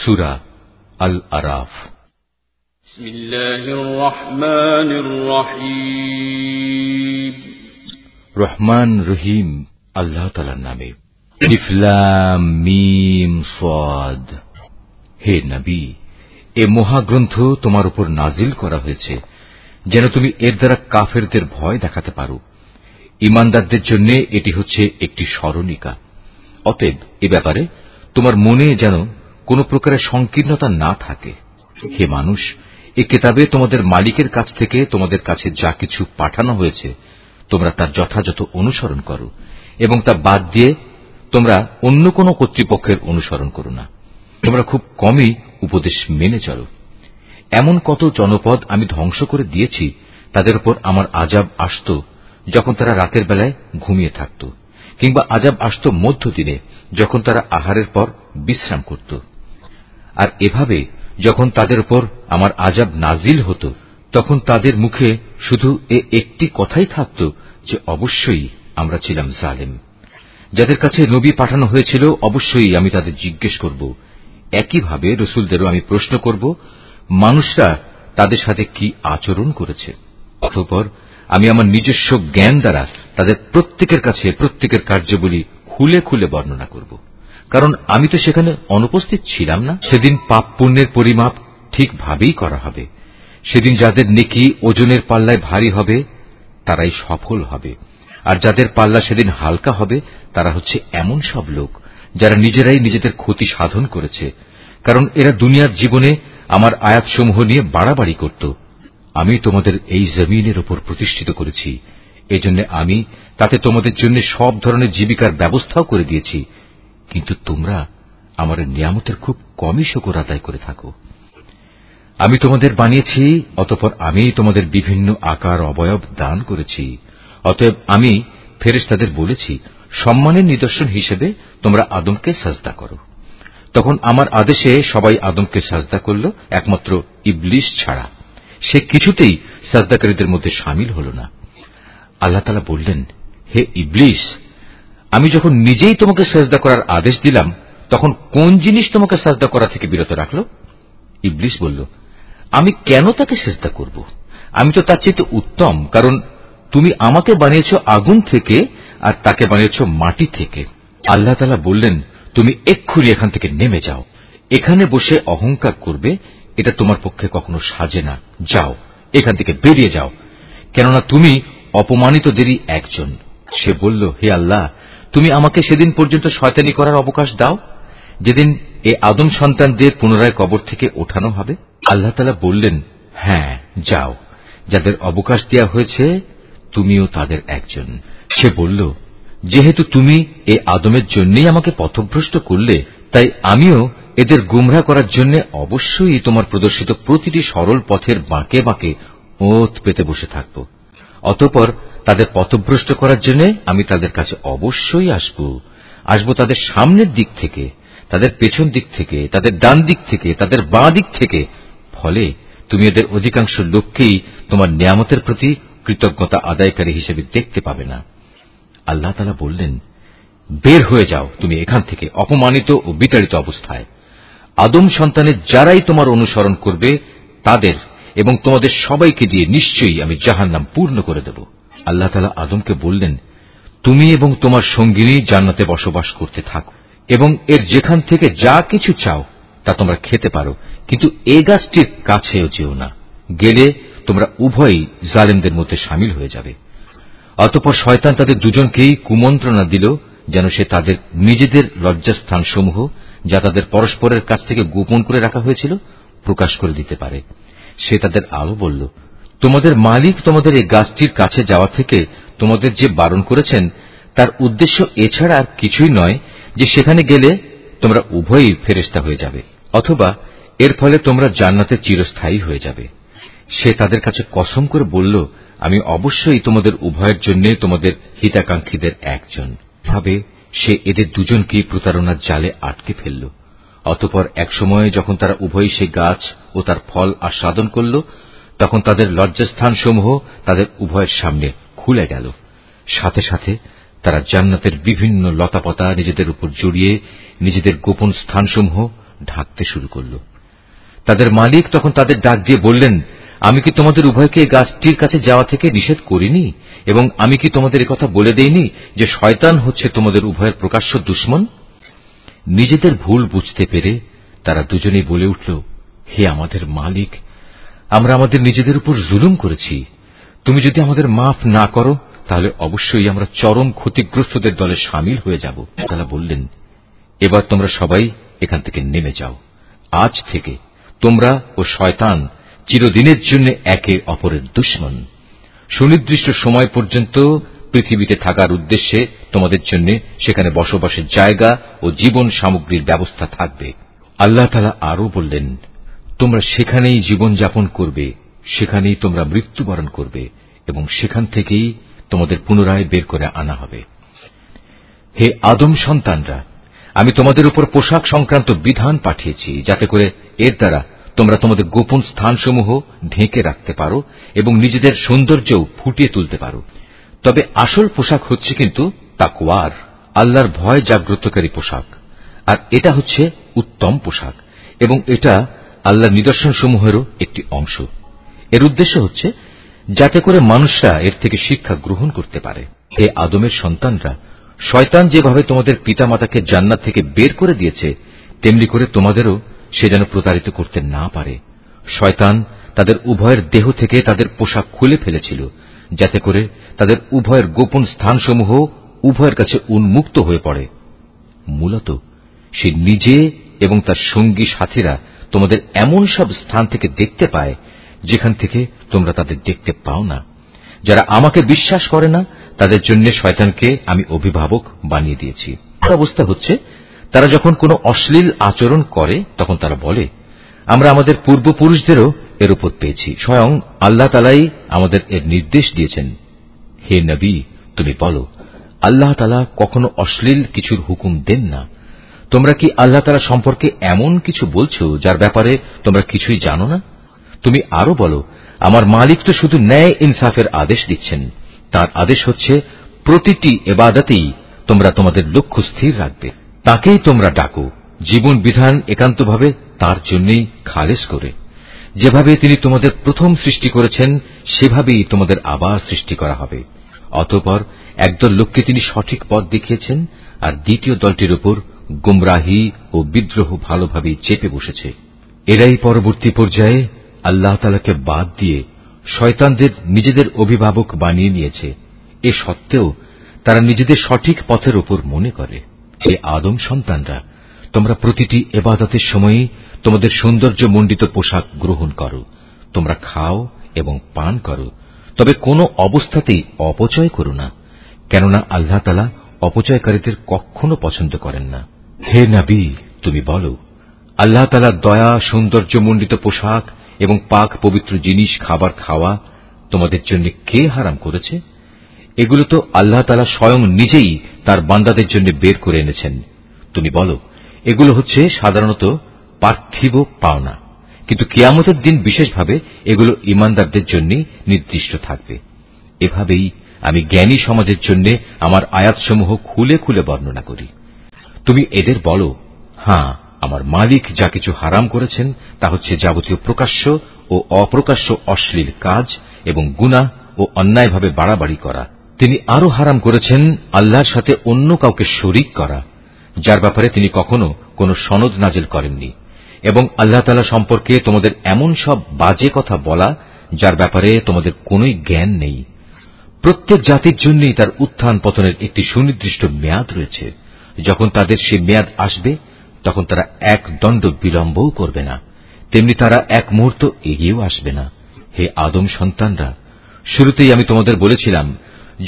সূরা আল আরাফ। বিসমিল্লাহির রহমানির রহিম। রহমান রহিম আল্লাহ তাআলার নামে। আলিফ লাম মিম সাদ। হে নবী, এ মহাগ্রন্থ তোমার উপর নাজিল করা হয়েছে যেন তুমি এর দ্বারা কাফেরদের ভয় দেখাতে পারো। ঈমানদারদের জন্য এটি হচ্ছে একটি স্মরণিকা। অতএব এ ব্যাপারে তোমার মনে যেন কোন প্রকারের সংকীর্ণতা না থাকে। হে মানুষ, এ কিতাবে তোমাদের মালিকের কাছ থেকে তোমাদের কাছে যা কিছু পাঠানো হয়েছে তোমরা তার যথাযথ অনুসরণ করো এবং তা বাদ দিয়ে তোমরা অন্য কোন কর্তৃপক্ষের অনুসরণ করো না। তোমরা খুব কমই উপদেশ মেনে চলো। এমন কত জনপদ আমি ধ্বংস করে দিয়েছি, তাদের উপর আমার আযাব আসত যখন তারা রাতের বেলায় ঘুমিয়ে থাকত, কিংবা আযাব আসত মধ্যদিনে যখন তারা আহারের পর বিশ্রাম করত। আর এভাবে যখন তাদের উপর আমার আযাব নাজিল হতো তখন তাদের মুখে শুধু একটি কথাই থাকত যে অবশ্যই আমরা ছিলাম জালেম। যাদের কাছে নবী পাঠানো হয়েছিল অবশ্যই আমি তাদের জিজ্ঞেস করব। একইভাবে রসুলদেরও আমি প্রশ্ন করব মানুষরা তাদের সাথে কি আচরণ করেছে। অতঃপর আমি আমার নিজস্ব জ্ঞান দ্বারা তাদের প্রত্যেকের কাছে প্রত্যেকের কার্যাবলী খুলে খুলে বর্ণনা করব, কারণ আমি তো সেখানে অনুপস্থিত ছিলাম না। সেদিন পাপ পুণ্যের পরিমাপ ঠিকভাবেই করা হবে। সেদিন যাদের নেকি ওজনের পাল্লায় ভারী হবে তারাই সফল হবে, আর যাদের পাল্লা সেদিন হালকা হবে তারা হচ্ছে এমন সব লোক যারা নিজেরাই নিজেদের ক্ষতি সাধন করেছে, কারণ এরা দুনিয়ার জীবনে আমার আয়াতসমূহ নিয়ে বাড়াবাড়ি করত। আমি তোমাদের এই জমিনের উপর প্রতিষ্ঠিত করেছি, এজন্য আমি তাতে তোমাদের জন্য সব ধরনের জীবিকার ব্যবস্থাও করে দিয়েছি, কিন্তু তোমরা আমার নিয়ামতের খুব কমই শুকর আদায় করে থাকো। আমি তোমাদের বানিয়েছি, অতঃপর আমি তোমাদের বিভিন্ন আকার অবয়ব দান করেছি। অতএব আমি ফেরেশতাদের বলেছি সম্মানের নিদর্শন হিসেবে তোমরা আদমকে সাজদা করো। তখন আমার আদেশে সবাই আদমকে সাজদা করল, একমাত্র ইবলিস ছাড়া। সে কিছুতেই সাজদাকারীদের মধ্যে শামিল হল না। আল্লাহ তাআলা বললেন, হে ইবলিস, আমি যখন নিজেই তোমাকে সাজদা করার আদেশ দিলাম তখন কোন জিনিস তোমাকে সাজদা করা থেকে বিরত রাখল? ইবলিস বলল, আমি কেন তাকে সিজদা করব? আমি তো তার চেয়ে উত্তম, কারণ তুমি আমাকে বানিয়েছ আগুন থেকে আর তাকে বানিয়েছ মাটি থেকে। আল্লাহ তাআলা বললেন, তুমি এক্ষুনি এখান থেকে নেমে যাও। এখানে বসে অহংকার করবে এটা তোমার পক্ষে কখনো সাজে না। যাও, এখান থেকে বেরিয়ে যাও, কেননা তুমি অপমানিতদেরই একজন। সে বলল, হে আল্লাহ, তুমি আমাকে সেদিন পর্যন্ত শয়তানি করার অবকাশ দাও যেদিন এই আদম সন্তানদের পুনরায় কবর থেকে ওঠানো হবে। আল্লাহ তাআলা বললেন, হ্যাঁ যাও, যাদের অবকাশ দেওয়া হয়েছে তুমিও তাদের একজন। সে বলল, যেহেতু তুমি এই আদমের জন্যই আমাকে পথভ্রষ্ট করলে, তাই আমিও এদের গুমরাহ করার জন্য অবশ্যই তোমার প্রদর্শিত প্রতিটি সরল পথের বাঁকে বাঁকে ওত পেতে বসে থাকব। অতঃপর তাদের পথভ্রষ্ট করার জন্য আমি তাদের কাছে অবশ্যই আসব তাদের সামনের দিক থেকে, তাদের পেছন দিক থেকে, তাদের ডান দিক থেকে, তাদের বাঁ দিক থেকে। ফলে তুমি এদের অধিকাংশ লোককেই তোমার নিয়ামতের প্রতি কৃতজ্ঞতা আদায়কারী হিসেবে দেখতে পাবে না। আল্লাহ তাআলা বললেন, বের হয়ে যাও তুমি এখান থেকে অপমানিত ও বিতাড়িত অবস্থায়। আদম সন্তানের যারাই তোমার অনুসরণ করবে তাদের এবং তোমাদের সবাইকে দিয়ে নিশ্চয়ই আমি জাহান্নাম পূর্ণ করে দেব। আল্লাহ তাআলা আদমকে বললেন, তুমি এবং তোমার সঙ্গিনী জান্নাতে বসবাস করতে থাকো এবং এর যেখান থেকে যা কিছু চাও তা তোমরা খেতে পারো, কিন্তু এ গাছটির কাছেও যেও না, গেলে তোমরা উভয়ই জালেমদের মধ্যে শামিল হয়ে যাবে। অতঃপর শয়তান তাদের দুজনকেই কুমন্ত্রণা দিল যেন সে তাদের নিজেদের লজ্জাস্থানসমূহ যা তাদের পরস্পরের কাছ থেকে গোপন করে রাখা হয়েছিল প্রকাশ করে দিতে পারে। সে তাদের আরো বলল, তোমাদের মালিক তোমাদের এই গাছটির কাছে যাওয়া থেকে তোমাদের যে বারণ করেছেন তার উদ্দেশ্য এছাড়া আর কিছুই নয় যে সেখানে গেলে তোমরা উভয়ই ফেরেশতা হয়ে যাবে, অথবা এর ফলে তোমরা জান্নাতে চিরস্থায়ী হয়ে যাবে। সে তাদের কাছে কসম করে বলল, আমি অবশ্যই তোমাদের উভয়ের জন্য তোমাদের হিতাকাঙ্ক্ষীদের একজন। ভাবে সে এদের দুজনকেই প্রতারণার জালে আটকে ফেলল। অতঃপর এক সময়ে যখন তারা উভয়ই সেই গাছ ও তার ফল আস্বাদন করল তখন তাদের লজ্জাস্থানসমূহ তাদের উভয়ের সামনে খুলে গেল। সাথে সাথে তারা জান্নাতের বিভিন্ন লতাপাতা নিজেদের উপর জড়িয়ে নিজেদের গোপন স্থানসমূহ ঢাকতে শুরু করল। তাদের মালিক তখন তাদের ডাক দিয়ে বললেন, আমি কি তোমাদের উভয়কে এই গাছটির কাছে যাওয়া থেকে নিষেধ করিনি, এবং আমি কি তোমাদের একথা বলে দেইনি যে শয়তান হচ্ছে তোমাদের উভয়ের প্রকাশ্য দুশমন? নিজেদের ভুল বুঝতে পেরে তারা দুজনেই বলে উঠল, হে আমাদের মালিক, আমরা আমাদের নিজেদের উপর জুলুম করেছি। তুমি যদি আমাদের মাফ না করো তাহলে অবশ্যই আমরা চরম ক্ষতিগ্রস্তদের দলে সামিল হয়ে যাব। তারা বললেন, এবার তোমরা সবাই এখান থেকে নেমে যাও। আজ থেকে তোমরা ও শয়তান চিরদিনের জন্য একে অপরের দুশমন। সুনির্দিষ্ট সময় পর্যন্ত পৃথিবীতে থাকার উদ্দেশ্যে তোমাদের জন্য সেখানে বসবাসের জায়গা ও জীবন সামগ্রীর ব্যবস্থা থাকবে। আল্লাহ তাআলা আরো বললেন, তোমরা সেখানেই জীবন যাপন করবে, সেখানেই তোমরা মৃত্যুবরণ করবে এবং সেখান থেকেই তোমাদের পুনরায় বের করে আনা হবে। হে আদম সন্তানরা, আমি তোমাদের উপর পোশাক সংক্রান্ত বিধান পাঠিয়েছি, যাতে করে এর দ্বারা তোমরা তোমাদের গোপন স্থানসমূহ ঢেকে রাখতে পারো এবং নিজেদের সৌন্দর্যও ফুটিয়ে তুলতে পারো। তবে আসল পোশাক হচ্ছে কিন্তু তাকওয়ার, আল্লাহর ভয় জাগ্রতকারী পোশাক, আর এটা হচ্ছে উত্তম পোশাক এবং এটা আল্লাহর নিদর্শনসমূহেরও একটি অংশ। এর উদ্দেশ্য হচ্ছে যাতে করে মানুষরা এর থেকে শিক্ষা গ্রহণ করতে পারে। হে আদমের সন্তানরা, শয়তান যেভাবে তোমাদের পিতামাতাকে জান্নাত থেকে বের করে দিয়েছে, তেমনি করে তোমাদেরও সে যেন প্রতারিত করতে না পারে। শয়তান তাদের উভয়ের দেহ থেকে তাদের পোশাক খুলে ফেলেছিল, যাতে করে তাদের উভয়ের গোপন স্থানসমূহ উভয়ের কাছে উন্মুক্ত হয়ে পড়ে। মূলত সে নিজে এবং তার সঙ্গী সাথীরা তোমাদের এমন সব স্থান থেকে দেখতে পায় যেখান থেকে তোমরা তাদের দেখতে পাও না। যারা আমাকে বিশ্বাস করে না তাদের জন্য শয়তানকে আমি অভিভাবক বানিয়ে দিয়েছি। অবস্থা হচ্ছে তারা যখন কোনো অশ্লীল আচরণ করে তখন তারা বলে, আমরা আমাদের পূর্বপুরুষদেরও এর উপর পেয়েছি, স্বয়ং আল্লাহ তাআলাই আমাদের এর নির্দেশ দিয়েছেন। হে নবী, তুমি বলো, আল্লাহ তাআলা কখনো অশ্লীল কিছুর হুকুম দেন না। তোমরা কি আল্লাহ তাআলা সম্পর্কে এমন কিছু বলছো যার ব্যাপারে তোমরা কিছুই জানো না? তুমি আরো বলো, আমার মালিক তো শুধু ন্যায় ইনসাফের আদেশ দিচ্ছেন। তার আদেশ হচ্ছে প্রতিটি ইবাদতেই তোমরা তোমাদের লক্ষ্য স্থির রাখবে, তাকেই তোমরা ডাকো, জীবন বিধান একান্তভাবে তার জন্যই খালেস করে। যেভাবে তিনি তোমাদের প্রথম সৃষ্টি করেছেন সেভাবেই তোমাদের আবার সৃষ্টি করা হবে। অতঃপর একদল লোককে তিনি সঠিক পথ দেখিয়েছেন, আর দ্বিতীয় দলটির উপর গুমরাহি ও বিদ্রোহ ভালোভাবেই চেপে বসেছে। এরাই পরবর্তী পর্যায়ে আল্লাহ তাআলাকে বাদ দিয়ে শয়তানদের নিজেদের অভিভাবক বানিয়ে নিয়েছে। এ সত্ত্বেও তারা নিজেদের সঠিক পথের উপর মনে করে। হে আদম সন্তানরা, তোমরা প্রতিটি ইবাদতের সময়ই তোমাদের সৌন্দর্যমণ্ডিত পোশাক গ্রহণ করো, তোমরা খাও এবং পান করো, তবে কোনো অবস্থাতেই অপচয় করো না, কেননা আল্লাহ তাআলা অপচয়কারীদের কখনো পছন্দ করেন না। হে নবী, তুমি বলো, আল্লাহ তাআলার দয়া সৌন্দর্যমণ্ডিত পোশাক এবং পাক পবিত্র জিনিস খাবার খাওয়া তোমাদের জন্য কে হারাম করেছে? এগুলো তো আল্লাহ তাআলা স্বয়ং নিজেই তার বান্দাদের জন্য বের করে এনেছেন। তুমি বলো, এগুলো হচ্ছে সাধারণত পার্থিব পাওনা, কিন্তু কিয়ামতের দিন বিশেষভাবে এগুলো ঈমানদারদের জন্য নির্দিষ্ট থাকবে। এভাবেই আমি জ্ঞানী সমাজের জন্য আমার আয়াতসমূহ খুলে খুলে বর্ণনা করি। তুমি এদের বলো, হ্যাঁ, আমার মালিক যা কিছু হারাম করেছেন তা হচ্ছে যাবতীয় প্রকাশ্য ও অপ্রকাশ্য অশ্লীল কাজ এবং গুনাহ ও অন্যায়ভাবে বাড়াবাড়ি করা। তিনি আরো হারাম করেছেন আল্লাহর সাথে অন্য কাউকে শরীক করা, যার ব্যাপারে তিনি কখনো কোনো সনদ নাজিল করেননি, এবং আল্লাহ তাআলা সম্পর্কে তোমাদের এমন সব বাজে কথা বলা যার ব্যাপারে তোমাদের কোনোই জ্ঞান নেই। প্রত্যেক জাতির জন্যই তার উত্থান পতনের একটি সুনির্দিষ্ট মেয়াদ রয়েছে। যখন তাদের সেই মেয়াদ আসবে তখন তারা এক দণ্ড বিলম্বও করবে না, তেমনি তারা এক মুহূর্ত এগিয়েও আসবে না। হে আদম সন্তানরা, শুরুতেই আমি তোমাদের বলেছিলাম,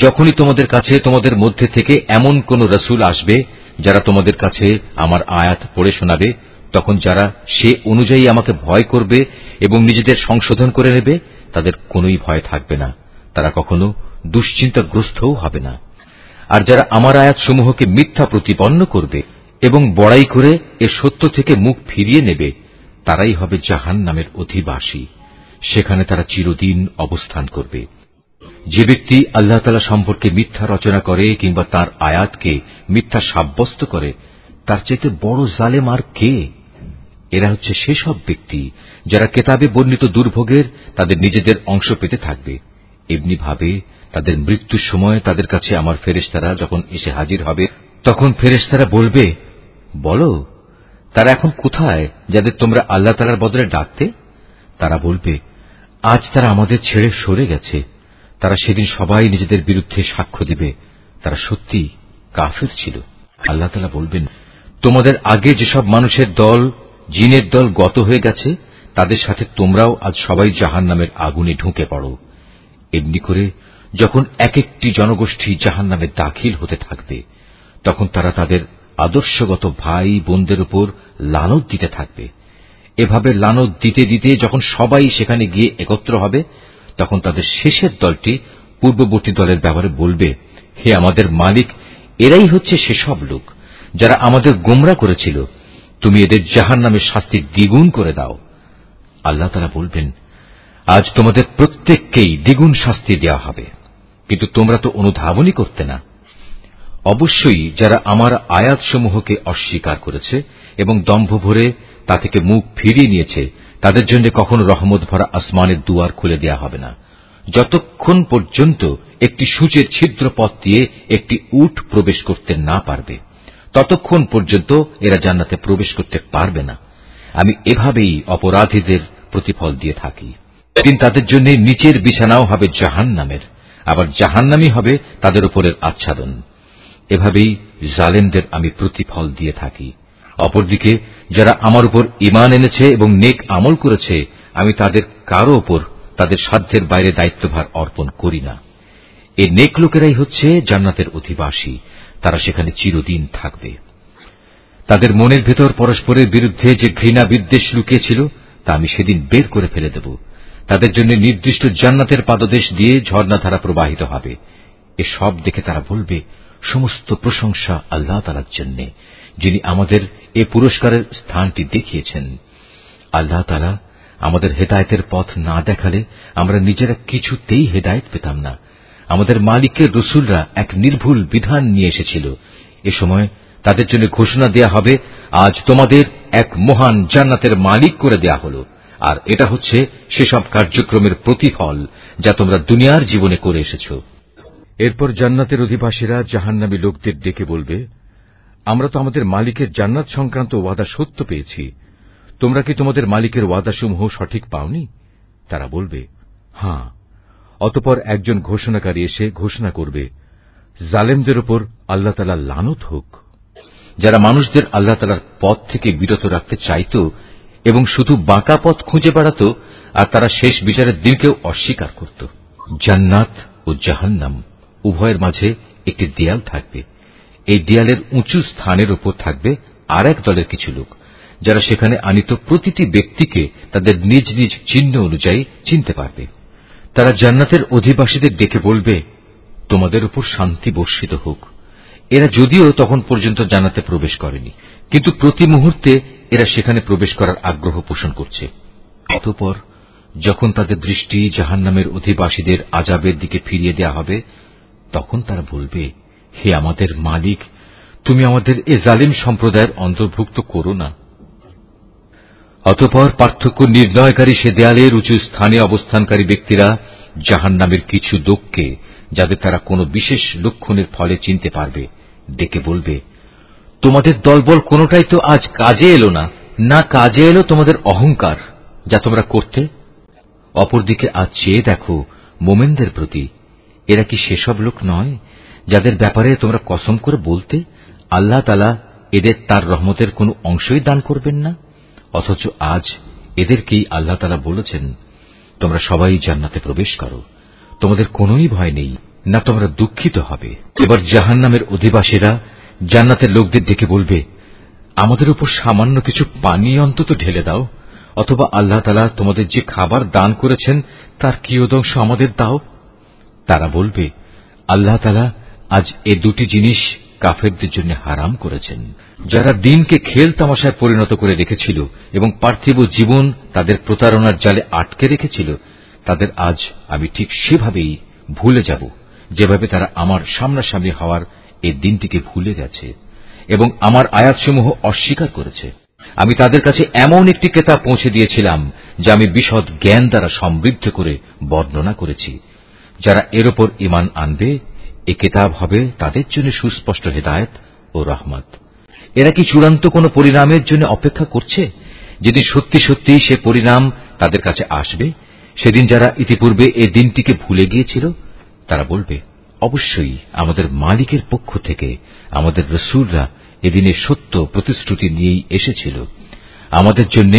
যখনই তোমাদের কাছে তোমাদের মধ্যে থেকে এমন কোন রসুল আসবে যারা তোমাদের কাছে আমার আয়াত পড়ে শোনাবে, তখন যারা সে অনুযায়ী আমাকে ভয় করবে এবং নিজেদের সংশোধন করে নেবে তাদের কোনোই ভয় থাকবে না, তারা কখনো দুশ্চিন্তাগ্রস্তও হবে না। আর যারা আমার আয়াতসমূহকে মিথ্যা প্রতিপন্ন করবে এবং বড়াই করে এ সত্য থেকে মুখ ফিরিয়ে নেবে, তারাই হবে জাহান্নামের অধিবাসী, সেখানে তারা চিরদিন অবস্থান করবে। যে ব্যক্তি আল্লাহ তাআলা সম্পর্কে মিথ্যা রচনা করে কিংবা তার আয়াতকে মিথ্যা সাব্যস্ত করে, তার চাইতে বড় জালেম আর কে? এরা হচ্ছে সেসব ব্যক্তি যারা কেতাবে বর্ণিত দুর্ভোগের তাদের নিজেদের অংশ পেতে থাকবে। এমনি ভাবে তাদের মৃত্যুর সময় তাদের কাছে আমার ফেরেশতারা যখন এসে হাজির হবে, তখন ফেরেশতারা বলবে, বলো তারা এখন কোথায় যাদের তোমরা আল্লাহ তাআলার বদলে ডাকতে? তারা বলবে, আজ তারা আমাদের ছেড়ে সরে গেছে। তারা সেদিন সবাই নিজেদের বিরুদ্ধে সাক্ষ্য দিবে, তারা সত্যি কাফির ছিল। আল্লাহ তাআলা বলবেন, তোমাদের আগে যেসব মানুষের দল, জিনের দল গত হয়ে গেছে, তাদের সাথে তোমরাও আজ সবাই জাহান্নামের আগুনে ঢুকে পড়ো। এমনি করে যখন এক একটি জনগোষ্ঠী জাহান্নামে দাখিল হতে থাকবে, তখন তারা তাদের আদর্শগত ভাই বোনদের উপর লানত দিতে থাকবে। এভাবে লানত দিতে দিতে যখন সবাই সেখানে গিয়ে একত্র হবে, তখন তাদের শেষের দলটি পূর্ববর্তী দলের ব্যাপারে বলবে, হে আমাদের মালিক, এরাই হচ্ছে সেসব লোক যারা আমাদের গোমরা করেছিল, তুমি এদের জাহান্নামের শাস্তি দ্বিগুণ করে দাও। আল্লাহ তাআলা বলবেন, আজ তোমাদের প্রত্যেককেই দ্বিগুণ শাস্তি দেওয়া হবে, কিন্তু তোমরা তো অনুধাবনই করতে না। অবশ্যই যারা আমার আয়াতসমূহকে অস্বীকার করেছে এবং দম্ভ ভরে তা থেকে মুখ ফিরিয়ে নিয়েছে, তাদের জন্য কখনো রহমত ভরা আসমানের দুয়ার খুলে দেওয়া হবে না, যতক্ষণ পর্যন্ত একটি সূচের ছিদ্র পথ দিয়ে একটি উট প্রবেশ করতে না পারবে, ততক্ষণ পর্যন্ত এরা জান্নাতে প্রবেশ করতে পারবে না। আমি এভাবেই অপরাধীদের প্রতিফল দিয়ে থাকি। কিন্তু তাদের জন্য নিচের বিছানাও হবে জাহান্নামের, আবার জাহান্নামই হবে তাদের উপরের আচ্ছাদন। এভাবেই জালেমদের আমি প্রতিফল দিয়ে থাকি। অপরদিকে যারা আমার উপর ঈমান এনেছে এবং নেক আমল করেছে, আমি তাদের কারো উপর তাদের সাধ্যের বাইরে দায়িত্বভার অর্পণ করি না। এই নেক লোকেরাই হচ্ছে জান্নাতের অধিবাসী, তারা সেখানে চিরদিন থাকবে। তাদের মনের ভেতর পরস্পরের বিরুদ্ধে যে ঘৃণা বিদ্বেষ লুকিয়েছিল, তা আমি সেদিন বের করে ফেলে দেব। তাদের জন্য নির্দিষ্ট জান্নাতের পাদদেশ দিয়ে ঝর্ণাধারা প্রবাহিত হবে। এসব দেখে তারা বলবে, সমস্ত প্রশংসা আল্লাহ তাআলার জন্য, যিনি আমাদের এ পুরস্কারের স্থানটি দেখিয়েছেন। আল্লাহ তাআলা আমাদের হেদায়েতের পথ না দেখালে আমরা নিজেরা কিছুতেই হেদায়েত পেতাম না। আমাদের মালিকের রসুলরা এক নির্ভুল বিধান নিয়ে এসেছিল। এ সময় তাদের জন্য ঘোষণা দেয়া হবে, আজ তোমাদের এক মহান জান্নাতের মালিক করে দেয়া হল, আর এটা হচ্ছে সেসব কার্যক্রমের প্রতিফল যা তোমরা দুনিয়ার জীবনে করে এসেছ। এরপর জান্নাতের অধিবাসীরা জাহান্নামী লোকদের ডেকে বলবে, আমরা তো আমাদের মালিকের জান্নাত সংক্রান্ত ওয়াদা সত্য পেয়েছি, তোমরা কি তোমাদের মালিকের ওয়াদাসমূহ সঠিক পাওনি? তারা বলবে, হ্যাঁ। অতঃপর একজন ঘোষণাকারী এসে ঘোষণা করবে, জালেমদের উপর আল্লাহ তাআলার লানত হোক। যারা মানুষদের আল্লাহ তাআলার পথ থেকে বিরত রাখতে চাইত এবং শুধু বাঁকা পথ খুঁজে বেড়াত, আর তারা শেষ বিচারের দিনকেও অস্বীকার করত। জান্নাত ও জাহান্নাম উভয়ের মাঝে একটি দেয়াল থাকবে। এই দেয়ালের উঁচু স্থানের উপর থাকবে আর এক দলের কিছু লোক, যারা সেখানে আনিত প্রতিটি ব্যক্তিকে তাদের নিজ নিজ চিহ্ন অনুযায়ী চিনতে পারবে। তারা জান্নাতের অধিবাসীদের ডেকে বলবে, তোমাদের উপর শান্তি বর্ষিত হোক। এরা যদিও তখন পর্যন্ত জান্নাতে প্রবেশ করেনি, কিন্তু প্রতি মুহূর্তে এরা সেখানে প্রবেশ করার আগ্রহ পোষণ করছে। অতঃপর যখন তাদের দৃষ্টি জাহান্নামের অধিবাসীদের আযাবের দিকে ফিরিয়ে দেয়া হবে, তখন তারা বলবে, হে আমাদের মালিক, তুমি আমাদের এ জালিম সম্প্রদায়ের অন্তর্ভুক্ত করো না। অতঃপর পার্থক্য নির্ণয়কারী সে দেয়ালের উঁচু স্থানে অবস্থানকারী ব্যক্তিরা জাহান্নামের কিছু লোককে, যাদের তারা কোনো বিশেষ লক্ষণের ফলে চিনতে পারবে, ডেকে বলবে, তোমাদের দলবল কোনোটাই তো আজ কাজে এলো না, না কাজে এলো তোমাদের অহংকার যা তোমরা করতে। অপরদিকে আজ চেয়ে দেখো মোমেনদের প্রতি, এরা কি সেসব লোক নয় যাদের ব্যাপারে তোমরা কসম করে বলতে, আল্লাহ তাআলা এদের তার রহমতের কোনো অংশই দান করবেন না? অথচ আজ এদেরকেই আল্লাহ তাআলা বলেছেন, তোমরা সবাই জান্নাতে প্রবেশ করো, তোমাদের কোনোই ভয় নেই, না তোমরা দুঃখিত হবে। এবার জাহান্নামের অধিবাসীরা জান্নাতের লোকদের ডেকে বলবে, আমাদের উপর সামান্য কিছু পানি অন্তত ঢেলে দাও, অথবা আল্লাহ তাআলা তোমাদের যে খাবার দান করেছেন তার কিয়দংশ আমাদের দাও। তারা বলবে, আল্লাহ তাআলা আজ এ দুটি জিনিস কাফেরদের জন্য হারাম করেছেন। যারা দিনকে খেল তামাশায় পরিণত করে রেখেছিল এবং পার্থিব জীবন তাদের প্রতারণার জালে আটকে রেখেছিল, তাদের আজ আমি ঠিক সেভাবেই ভুলে যাব যেভাবে তারা আমার সামনাসামনি হওয়ার এই দিনটিকে ভুলে গেছে এবং আমার আয়াতসমূহ অস্বীকার করেছে। আমি তাদের কাছে এমন একটি কিতাব পৌঁছে দিয়েছিলাম যা আমি বিশদ জ্ঞান দ্বারা সমৃদ্ধ করে বর্ণনা করেছি। যারা এর উপর ঈমান আনবে, এ কিতাব হবে তাদের জন্য সুস্পষ্ট হেদায়েত ও রহমত। এরা কি চূড়ান্ত কোন পরিণামের জন্য অপেক্ষা করছে? যেদিন সত্যি সত্যি সে পরিণাম তাদের কাছে আসবে, সেদিন যারা ইতিপূর্বে এ দিনটিকে ভুলে গিয়েছিল তারা বলবে, অবশ্যই আমাদের মালিকের পক্ষ থেকে আমাদের রাসূলরা এদিনের সত্য প্রতিশ্রুতি নিয়েই এসেছিল। আমাদের জন্য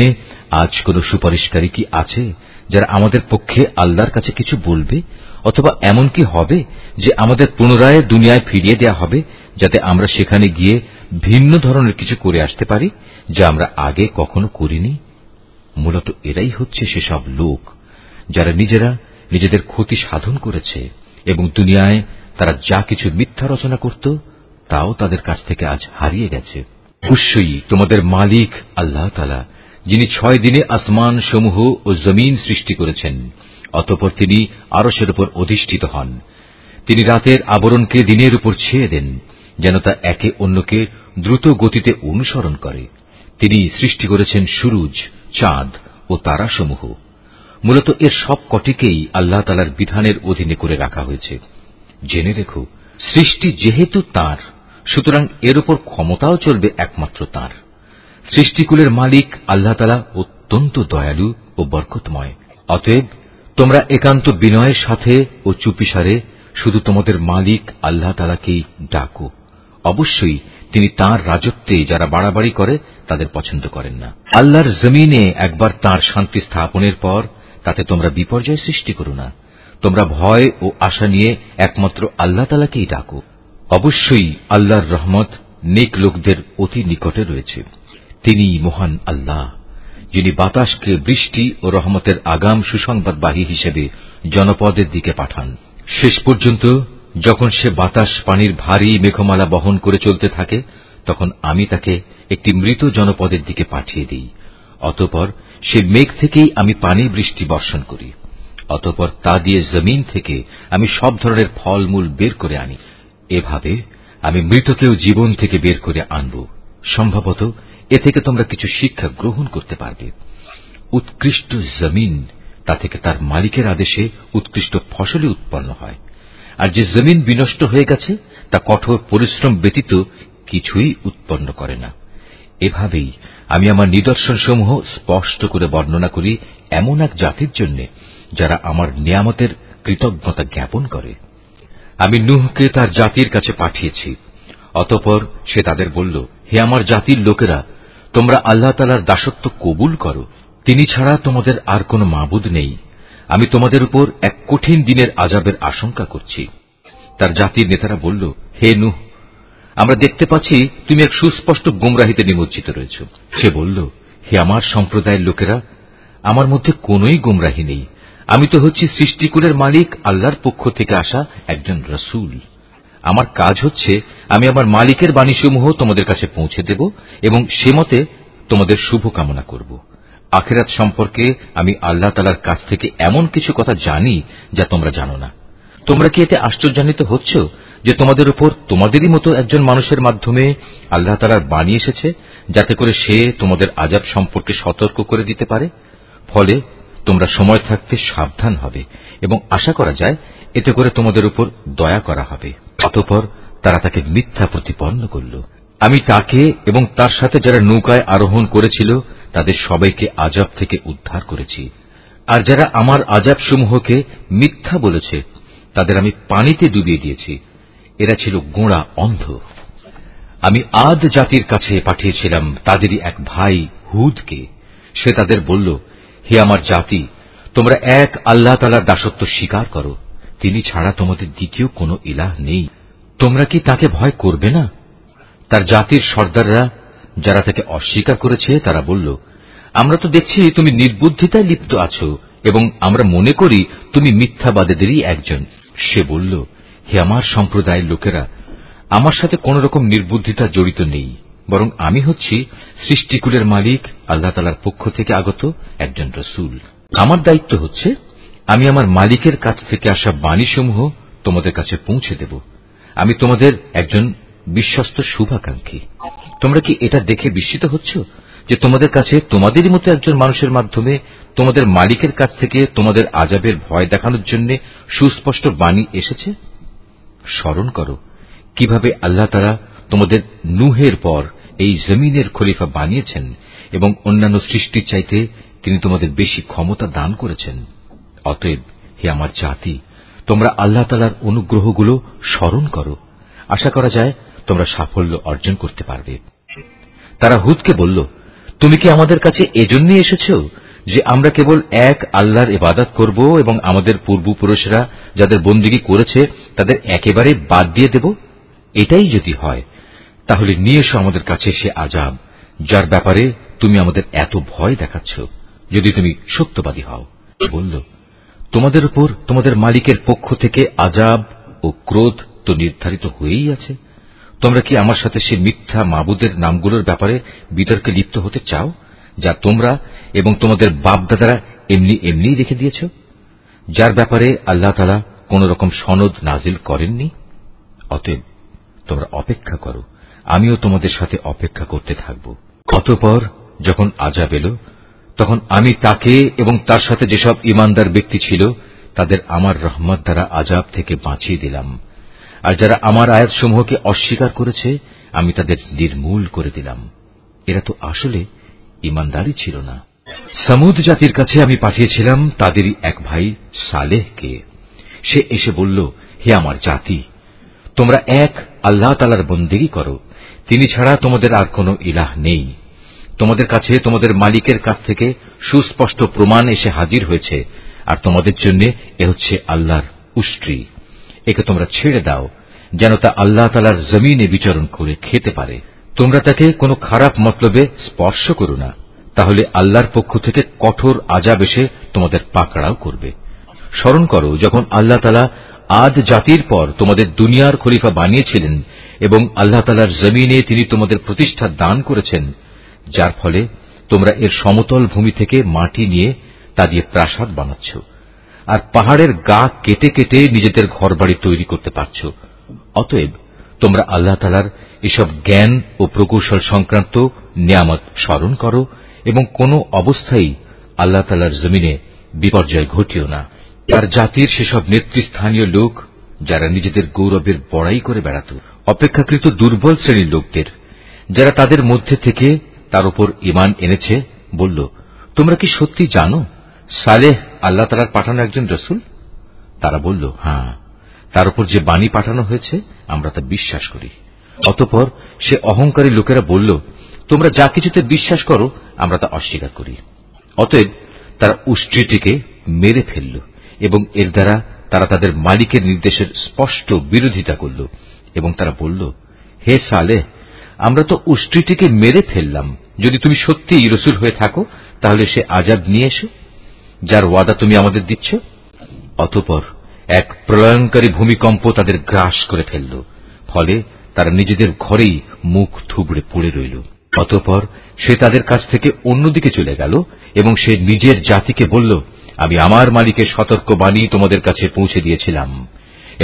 আজ কোন সুপারিশকারী কি আছে যারা আমাদের পক্ষে আল্লাহর কাছে কিছু বলবে? অথবা এমন কি হবে যে আমাদের পুনরায় দুনিয়ায় ফিরিয়ে দেয়া হবে, যাতে আমরা সেখানে গিয়ে ভিন্ন ধরনের কিছু করে আসতে পারি যা আমরা আগে কখনো করিনি? মূলত এরাই হচ্ছে সেসব লোক যারা নিজেরা নিজেদের ক্ষতি সাধন করেছে এবং দুনিয়ায় তারা যা কিছু মিথ্যা রচনা করত তাও তাদের কাছ থেকে আজ হারিয়ে গেছে। অবশ্যই তোমাদের মালিক আল্লাহ তাআলা, যিনি 6 দিনে আসমান সমূহ ও জমিন সৃষ্টি করেছেন, অতঃপর তিনি আরশের উপর অধিষ্ঠিত হন। তিনি রাতের আবরণকে দিনের উপর ছেয়ে দেন যেন তা একে অন্যকে দ্রুত গতিতে অনুসরণ করে। তিনি সৃষ্টি করেছেন সূরজ, চাঁদ ও তারাসমূহ। মূলত এর সব কটিকেই আল্লাহ তাআলার বিধানের অধীনে করে রাখা হয়েছে। জেনে রেখো, সৃষ্টি যেহেতু তাঁর, সুতরাং এর উপর ক্ষমতাও চলবে একমাত্র তাঁর। সৃষ্টিকুলের মালিক আল্লাহ তাআলা অত্যন্ত দয়ালু ও বরকতময়। অতএব তোমরা একান্ত বিনয়ের সাথে ও চুপিসারে শুধু তোমাদের মালিক আল্লাহ তাআলাকেই ডাকো। অবশ্যই তিনি তাঁর রাজত্বে যারা বাড়াবাড়ি করে তাদের পছন্দ করেন না। আল্লাহর জমিনে একবার তাঁর শান্তি স্থাপনের পর তাতে তোমরা বিপর্যয় সৃষ্টি করো না। তোমরা ভয় ও আশা নিয়ে একমাত্র আল্লাহ তাআলাকেই ডাকো। অবশ্যই আল্লাহর রহমত নেক লোকদের অতি নিকটে রয়েছে। তিনি মহান আল্লাহ, যিনি বাতাসকে বৃষ্টি ও রহমতের আগাম সুসংবাদবাহী হিসেবে জনপদের দিকে পাঠান। শেষ পর্যন্ত যখন সে বাতাস পানির ভারী মেঘমালা বহন করে চলতে থাকে, তখন আমি তাকে একটি মৃত জনপদের দিকে পাঠিয়ে দিই। অতঃপর সে মেঘ থেকেই আমি পানি বৃষ্টি বর্ষণ করি। অতঃপর তা দিয়ে জমিন থেকে আমি সব ধরনের ফলমূল বের করে আনি। এভাবে আমি মৃতকেও জীবন থেকে বের করে আনব। সম্ভবত এ থেকে তোমরা কিছু শিক্ষা গ্রহণ করতে পারবে। উৎকৃষ্ট জমিন, তা থেকে তার মালিকের আদেশে উৎকৃষ্ট ফসলই উৎপন্ন হয়। আর যে জমিন বিনষ্ট হয়ে গেছে তা কঠোর পরিশ্রম ব্যতীত কিছুই উৎপন্ন করে না। এভাবেই আমি আমার নিদর্শনসমূহ স্পষ্ট করে বর্ণনা করি এমন এক জাতির জন্য যারা আমার নিয়ামতের কৃতজ্ঞতা জ্ঞাপন করে। আমি নূহকে তার জাতির কাছে পাঠিয়েছি। অতঃপর সে তাদের বলল, হে আমার জাতির লোকেরা, তোমরা আল্লাহ তাআলার দাসত্ব কবুল করো। তিনি ছাড়া তোমাদের আর কোনো মাবুদ নেই। আমি তোমাদের উপর এক কঠিন দিনের আযাবের আশঙ্কা করছি। তার জাতির নেতারা বলল, হে নূহ, আমরা দেখতে পাচ্ছি তুমি এক সুস্পষ্ট গোমরাহিতে নিমজ্জিত রয়েছ। সে বলল, হে আমার সম্প্রদায়ের লোকেরা, আমার মধ্যে কোনোই গোমরাহি নেই। আমি তো হচ্ছি সৃষ্টিকুলের মালিক আল্লাহর পক্ষ থেকে আসা একজন রাসূল। আমার কাজ হচ্ছে আমি আমার মালিকের বাণীসমূহ তোমাদের কাছে পৌঁছে দেব এবং সে মতে তোমাদের শুভ কামনা করব। আখিরাত সম্পর্কে আমি আল্লাহ তাআলার কাছ থেকে এমন কিছু কথা জানি যা তোমরা জানো না। তোমরা কি এতে আশ্চর্যান্বিত হচ্ছ যে তোমাদের উপর তোমাদেরই মতো একজন মানুষের মাধ্যমে আল্লাহ তাআলার বাণী এসেছে, যাতে করে সে তোমাদের আযাব সম্পর্কে সতর্ক করে দিতে পারে? ফলে তোমরা সময় থাকতে সাবধান হবে এবং আশা করা যায় এতে করে তোমাদের উপর দয়া করা হবে। অতঃপর তারা তাকে মিথ্যা প্রতিপন্ন করল। আমি তাকে এবং তার সাথে যারা নৌকায় আরোহণ করেছিল তাদের সবাইকে আযাব থেকে উদ্ধার করেছি। আর যারা আমার আযাবসমূহকে মিথ্যা বলেছে তাদের আমি পানিতে ডুবিয়ে দিয়েছি। এরা ছিল গোঁড়া অন্ধ। আমি আদ জাতির কাছে পাঠিয়েছিলাম তাদেরই এক ভাই হুদকে। সে তাদের বলল, হে আমার জাতি, তোমরা এক আল্লাহ তাআলার দাসত্ব স্বীকার করো। তিনি ছাড়া তোমাদের দ্বিতীয় কোনো ইলাহ নেই। তোমরা কি তাকে ভয় করবে না? তার জাতির সর্দাররা যারা তাকে অস্বীকার করেছে তারা বলল, আমরা তো দেখছি তুমি নির্বুদ্ধিতায় লিপ্ত আছো এবং আমরা মনে করি তুমি মিথ্যাবাদীদেরই একজন। সে বলল, হে আমার সম্প্রদায়ের লোকেরা, আমার সাথে কোন রকম নির্বুদ্ধিতা জড়িত নেই, বরং আমি হচ্ছি সৃষ্টিকুলের মালিক আল্লাহ তাআলার পক্ষ থেকে আগত একজন রাসূল। আমার দায়িত্ব হচ্ছে আমি আমার মালিকের কাছ থেকে আসা বাণীসমূহ তোমাদের কাছে পৌঁছে দেব। আমি তোমাদের একজন বিশ্বস্ত শুভাকাঙ্ক্ষী। তোমরা কি এটা দেখে বিস্মিত হচ্ছ যে তোমাদের কাছে তোমাদেরই মতো একজন মানুষের মাধ্যমে তোমাদের মালিকের কাছ থেকে তোমাদের আযাবের ভয় দেখানোর জন্য সুস্পষ্ট বাণী এসেছে? স্মরণ করো কিভাবে আল্লাহ তাআলা তোমাদের নূহের পর এই জমিনের খলিফা বানিয়েছেন এবং অন্যান্য সৃষ্টির চাইতে তিনি তোমাদের বেশি ক্ষমতা দান করেছেন। অতএব হে আমার জাতি, তোমরা আল্লাহ তাআলার অনুগ্রহগুলো স্মরণ করো। আশা করা যায় তোমরা সাফল্য অর্জন করতে পারবে। তারা হুদকে বলল, তুমি কি আমাদের কাছে এজন্যই এসেছ যে আমরা কেবল এক আল্লাহর ইবাদত করব এবং আমাদের পূর্বপুরুষরা যাদের বন্দেগী করেছে তাদের একেবারে বাদ দিয়ে দেব? এটাই যদি হয় তাহলে নিয়ে এসো আমাদের কাছে সে আযাব যার ব্যাপারে তুমি আমাদের এত ভয় দেখাচ্ছ, যদি তুমি সত্যবাদী হও। বলল, তোমাদের উপর তোমাদের মালিকের পক্ষ থেকে আযাব ও ক্রোধ তো নির্ধারিত হয়েই আছে। তোমরা কি আমার সাথে সে মিথ্যা মাবুদের নামগুলোর ব্যাপারে বিতর্কে লিপ্ত হতে চাও যা তোমরা এবং তোমাদের বাপদাদারা এমনি এমনিই রেখে দিয়েছ, যার ব্যাপারে আল্লাহ তাআলা কোন রকম সনদ নাজিল করেননি? অতএব তোমরা অপেক্ষা করো, আমিও তোমাদের সাথে অপেক্ষা করতে থাকব। অতঃপর যখন আযাব এলো তখন আমি তাকে এবং তার সাথে যেসব ঈমানদার ব্যক্তি ছিল তাদের আমার রহমত দ্বারা আযাব থেকে বাঁচিয়ে দিলাম, আর যারা আমার আয়াতসমূহকে অস্বীকার করেছে আমি তাদের নির্মূল করে দিলাম। এরা তো আসলে ঈমানদারই ছিল না। সমুদ জাতির কাছে আমি পাঠিয়েছিলাম তাদেরই এক ভাই সালেহকে। সে এসে বলল, হে আমার জাতি, তোমরা এক আল্লাহ তাআলার বন্দেগী করো, তিনি ছাড়া তোমাদের আর কোন ইলাহ নেই। তোমাদের কাছে তোমাদের মালিকের কাছ থেকে সুস্পষ্ট প্রমাণ এসে হাজির হয়েছে, আর তোমাদের জন্য এ হচ্ছে আল্লাহর উষ্ট্রি। একে তোমরা ছেড়ে দাও যেন তা আল্লাহ তাআলার জমিনে বিচরণ করে খেতে পারে। তোমরা তাকে কোনো খারাপ মতলবে স্পর্শ করো না, তাহলে আল্লাহর পক্ষ থেকে কঠোর আযাব এসে তোমাদের পাকড়াও করবে। স্মরণ করো যখন আল্লাহ তাআলা আদ জাতির পর তোমাদের দুনিয়ার খলিফা বানিয়েছিলেন এবং আল্লাহ তাআলার জমিনে তিনি তোমাদের প্রতিষ্ঠা দান করেছেন, যার ফলে তোমরা এর সমতল ভূমি থেকে মাটি নিয়ে তা দিয়ে প্রাসাদ বানাচ্ছ, আর পাহাড়ের গা কেটে কেটে নিজেদের ঘরবাড়ি তৈরি করতে পারছ। অতএব তোমরা আল্লাহ তাআলার এসব জ্ঞান ও প্রকৌশল সংক্রান্ত নিয়ামত স্মরণ করো এবং কোন অবস্থায় আল্লাহ তাআলার জমিনে বিপর্যয় ঘটিও না। তার জাতির সেসব নেতৃস্থানীয় লোক যারা নিজেদের গৌরবের বড়াই করে বেড়াত, অপেক্ষাকৃত দুর্বল শ্রেণীর লোকদের যারা তাদের মধ্যে থেকে তার উপর ঈমান এনেছে, বলল, তোমরা কি সত্যি জানো সালেহ আল্লাহ তাআলার পাঠানো একজন রাসূল? তারা বলল, হ্যাঁ, তার উপর যে বাণী পাঠানো হয়েছে আমরা তা বিশ্বাস করি। অতঃপর সে অহংকারী লোকেরা বলল, তোমরা যা কিছুতে বিশ্বাস করো আমরা তা অস্বীকার করি। অতএব তারা উষ্ট্রিটিকে মেরে ফেলল এবং এর দ্বারা তারা তাদের মালিকের নির্দেশের স্পষ্ট বিরোধিতা করল এবং তারা বলল, হে সালেহ, আমরা তো উষ্ট্রিটিকে মেরে ফেললাম, যদি তুমি সত্যিই রাসূল হয়ে থাকো তাহলে সে আযাব নিয়ে এসো যার ওয়াদা তুমি আমাদের দিচ্ছ। অতঃপর এক প্রলয়ঙ্কারী ভূমিকম্প তাদের গ্রাস করে ফেলল, ফলে তারা নিজেদের ঘরেই মুখ থুবড়ে পড়ে রইল। অতঃপর সে তাদের কাছ থেকে অন্যদিকে চলে গেল এবং সে নিজের জাতিকে বলল, আমি আমার মালিকের সতর্ক বাণী তোমাদের কাছে পৌঁছে দিয়েছিলাম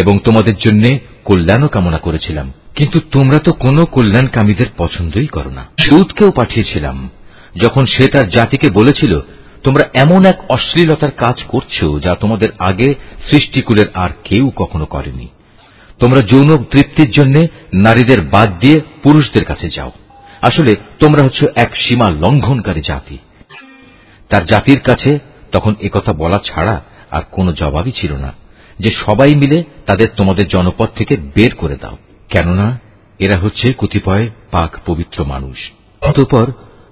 এবং তোমাদের জন্য কল্যাণও কামনা করেছিলাম, কিন্তু তোমরা তো কোনো কল্যাণকামীদের পছন্দই করো না। লূতকেও পাঠিয়েছিলাম যখন সে তার জাতিকে বলেছিল, তোমরা এমন এক অশ্লীলতার কাজ করছো যা তোমাদের আগে সৃষ্টিকুলের আর কেউ কখনো করেনি। তোমরা যৌন তৃপ্তির জন্য নারীদের বাদ দিয়ে পুরুষদের কাছে যাও। আসলে তোমরা হচ্ছে এক সীমা লঙ্ঘনকারী জাতি। তার জাতির কাছে তখন একথা বলা ছাড়া আর কোনো জবাবই ছিল না যে সবাই মিলে তাদের তোমাদের জনপদ থেকে বের করে দাও, কেননা এরা হচ্ছে কতিপয় পাক পবিত্র মানুষ। অতঃপর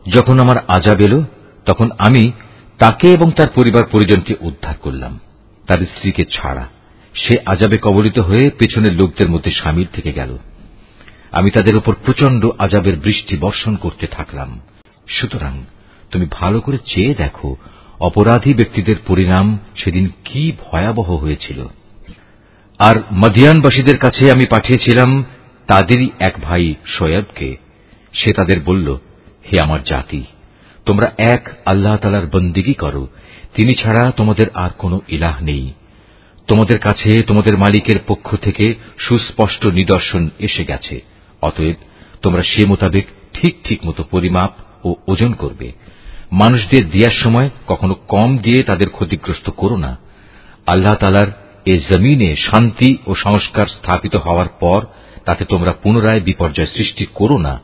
যখন আমার আযাব এলো তখন আমি তাকে এবং তার পরিবার পরিজনকে উদ্ধার করলাম, তার স্ত্রীকে ছাড়া। সে আযাবে কবলিত হয়ে পেছনের লোকদের মধ্যে শামিল থেকে গেল। আমি তাদের উপর প্রচন্ড আযাবের বৃষ্টি বর্ষণ করতে থাকলাম। সুতরাং তুমি ভালো করে চেয়ে দেখো অপরাধী ব্যক্তিদের পরিণাম সেদিন কি ভয়াবহ হয়েছিল। আর মদিয়ানবাসীদের কাছে আমি পাঠিয়েছিলাম তাদেরই এক ভাই শোয়েবকে। সে তাদের বলল, হে আমার জাতি, তোমরা এক আল্লাহ তাআলার বন্দেগী করো, তিনি ছাড়া তোমাদের আর কোনো ইলাহ নেই। তোমাদের কাছে তোমাদের মালিকের পক্ষ থেকে সুস্পষ্ট নিদর্শন এসে গেছে, অতএব তোমরা সে মোতাবেক ঠিক ঠিক মতো পরিমাপ ও ওজন করবে। মানুষদের দেওয়ার সময় কখনো কম দিয়ে তাদের ক্ষতিগ্রস্ত করো না। আল্লাহ তাআলার এ জমিনে শান্তি ও সংস্কার স্থাপিত হওয়ার পর তাতে তোমরা পুনরায় বিপর্যয় সৃষ্টি করো না।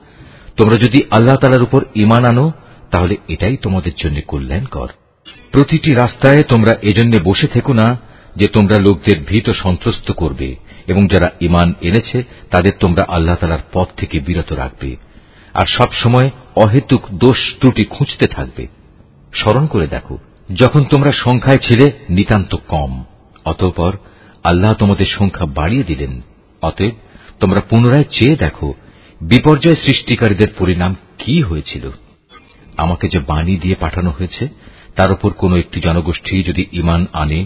তোমরা যদি আল্লাহ তাআলার উপর ঈমান আনো তাহলে এটাই তোমাদের জন্য কল্যাণকর। প্রতিটি রাস্তায় তোমরা এজন্য বসে থেকো না যে তোমরা লোকদের ভীত সন্ত্রস্ত করবে, এবং যারা ঈমান এনেছে তাদের তোমরা আল্লাহ তাআলার পথ থেকে বিরত রাখবে, আর সব সময় অহেতুক দোষ ত্রুটি খুঁজতে থাকবে। স্মরণ করে দেখো, যখন তোমরা সংখ্যায় ছিলে নিতান্ত কম, অতঃপর আল্লাহ তোমাদের সংখ্যা বাড়িয়ে দিলেন। অতএব তোমরা পুনরায় চেয়ে দেখো বিপর্যয় সৃষ্টিকারীদের পরিণাম কি হয়েছিল। আমাকে যে বাণী দিয়ে পাঠানো হয়েছে তার উপর কোন একটি জনগোষ্ঠী যদি ঈমান আনে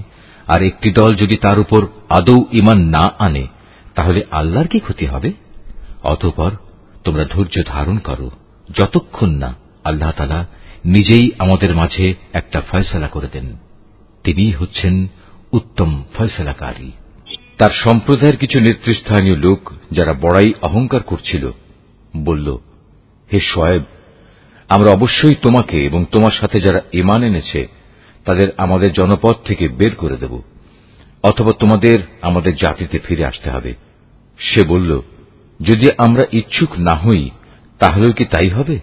আর একটি দল যদি তার উপর আদৌ ঈমান না আনে, তাহলে আল্লাহর কি ক্ষতি হবে? অতঃপর তোমরা ধৈর্য ধারণ করো যতক্ষণ না আল্লাহ তাআলা নিজেই আমাদের মাঝে একটা ফয়সালা করে দেন। তিনিই হচ্ছেন উত্তম ফয়সালাকারী। তার সম্প্রদায়ের কিছু নেতৃস্থানীয় লোক যারা বড়াই অহংকার করছিল বলল, হে শুআয়ব, আমরা অবশ্যই তোমাকে এবং তোমার সাথে যারা ঈমান এনেছে তাদের আমাদের জনপদ থেকে বের করে দেব, অথবা তোমাদের আমাদের জাতিতে ফিরে আসতে হবে। সে বলল, যদি আমরা ইচ্ছুক না হই তাহলেও কি তাই হবে?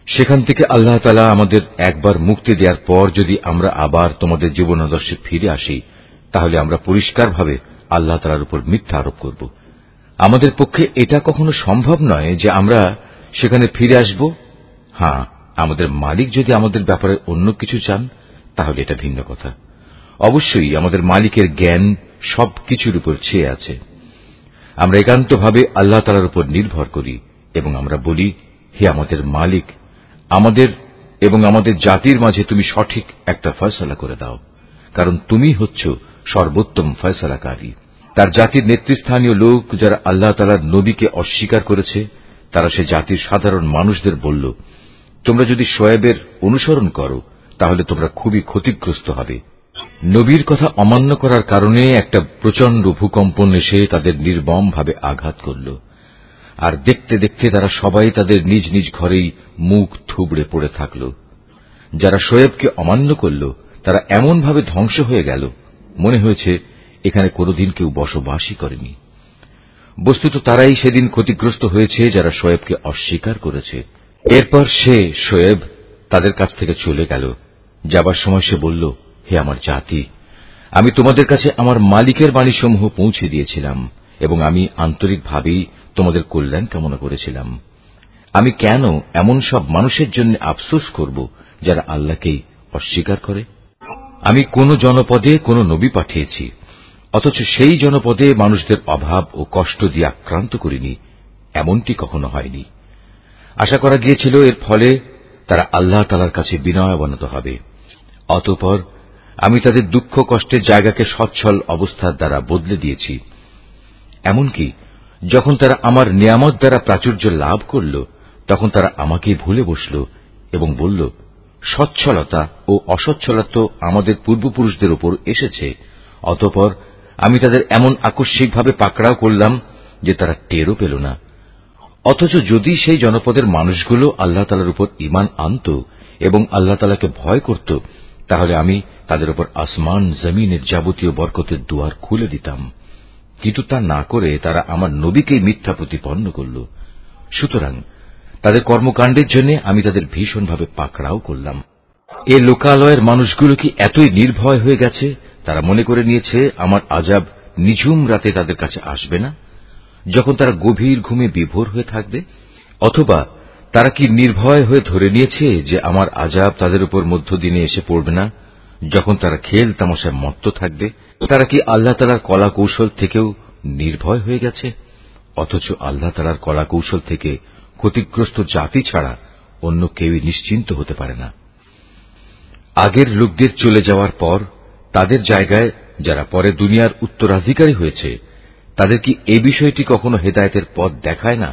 সেখান থেকে আল্লাহ তাআলা আমাদের একবার মুক্তি দেওয়ার পর যদি আমরা আবার তোমাদের জীবনাদর্শে ফিরে আসি, তাহলে আমরা পরিষ্কারভাবে আল্লাহ তাআলার উপর মিথ্যা আরোপ করব। আমাদের পক্ষে এটা কখনো সম্ভব নয় যে আমরা সেখানে ফিরে আসব। হ্যাঁ, আমাদের মালিক যদি আমাদের ব্যাপারে অন্য কিছু চান তাহলে এটা ভিন্ন কথা। অবশ্যই আমাদের মালিকের জ্ঞান সবকিছুর উপর ছেয়ে আছে। আমরা একান্তভাবে আল্লাহ তাআলার উপর নির্ভর করি এবং আমরা বলি, হে আমাদের মালিক, আমাদের এবং আমাদের জাতির মাঝে তুমি সঠিক একটা ফয়সালা করে দাও, কারণ তুমি হচ্ছ সর্বোত্তম ফয়সালাকারী। তার জাতির নেতৃস্থানীয় লোক যারা আল্লাহ তাআলার নবীকে অস্বীকার করেছে, তারা সে জাতির সাধারণ মানুষদের বলল, তোমরা যদি শুআয়বের অনুসরণ করো তাহলে তোমরা খুবই ক্ষতিগ্রস্ত হবে। নবীর কথা অমান্য করার কারণে একটা প্রচন্ড ভূকম্পন এসে তাদের নির্মমভাবে আঘাত করল, আর দেখতে দেখতে তারা সবাই তাদের নিজ নিজ ঘরেই মুখ থুবড়ে পড়ে থাকল। যারা শুআয়বকে অমান্য করল তারা এমনভাবে ধ্বংস হয়ে গেল, মনে হয়েছে এখানে কোনদিন কেউ বসবাসই করেনি। বস্তুত তারাই সেদিন ক্ষতিগ্রস্ত হয়েছে যারা শুআয়বকে অস্বীকার করেছে। এরপর শুআয়ব তাদের কাছ থেকে চলে গেল। যাবার সময় সে বলল, হে আমার জাতি, আমি তোমাদের কাছে আমার মালিকের বাণীসমূহ পৌঁছে দিয়েছিলাম এবং আমি আন্তরিকভাবেই তোমাদের কল্যাণ কামনা করেছিলাম। আমি কেন এমন সব মানুষের জন্য আফসোস করব যারা আল্লাহকেই অস্বীকার করে? আমি কোন জনপদে কোন নবী পাঠিয়েছি, অথচ সেই জনপদে মানুষদের অভাব ও কষ্ট দিয়ে আক্রান্ত করিনি, এমনটি কখনো হয়নি। আশা করা গিয়েছিল এর ফলে তারা আল্লাহ তাআলার কাছে বিনয়াবনত হবে। অতঃপর আমি তাদের দুঃখ কষ্টের জায়গাকে সচ্ছল অবস্থার দ্বারা বদলে দিয়েছি। এমনকি যখন তারা আমার নিয়ামত দ্বারা প্রাচুর্য লাভ করল, তখন তারা আমাকেই ভুলে বসল এবং বলল, সচ্ছলতা ও অসচ্ছলতা তো আমাদের পূর্বপুরুষদের উপর এসেছে। অতঃপর আমি তাদের এমন আকস্মিকভাবে পাকড়াও করলাম যে তারা টেরও পেল না। অথচ যদি সেই জনপদের মানুষগুলো আল্লাহ তাআলার উপর ঈমান আনত এবং আল্লাহ তাআলাকে ভয় করত, তাহলে আমি তাদের উপর আসমান জমিনের যাবতীয় বরকতের দুয়ার খুলে দিতাম। কিন্তু তা না করে তারা আমার নবীকেই মিথ্যা প্রতিপন্ন করল। সুতরাং তাদের কর্মকাণ্ডের জন্য আমি তাদের ভীষণভাবে পাকড়াও করলাম। এ লোকালয়ের মানুষগুলো কি এতই নির্ভয় হয়ে গেছে তারা মনে করে নিয়েছে আমার আযাব নিঝুম রাতে তাদের কাছে আসবে না, যখন তারা গভীর ঘুমে বিভোর হয়ে থাকবে? অথবা তারা কি নির্ভয় হয়ে ধরে নিয়েছে যে আমার আযাব তাদের উপর মধ্যদিনে এসে পড়বে না, যখন তারা খেল তামাশায় মত্ত থাকবে? তারা কি আল্লাহ তাআলার কলা কৌশল থেকেও নির্ভয় হয়ে গেছে? অথচ আল্লাহ তাআলার কলা কৌশল থেকে ক্ষতিগ্রস্ত জাতি ছাড়া অন্য কেউই নিশ্চিন্ত হতে পারে না। আগের লোকদের চলে যাওয়ার পর তাদের জায়গায় যারা পরে দুনিয়ার উত্তরাধিকারী হয়েছে, তাদের কি এই বিষয়টি কখনো হেদায়েতের পথ দেখায় না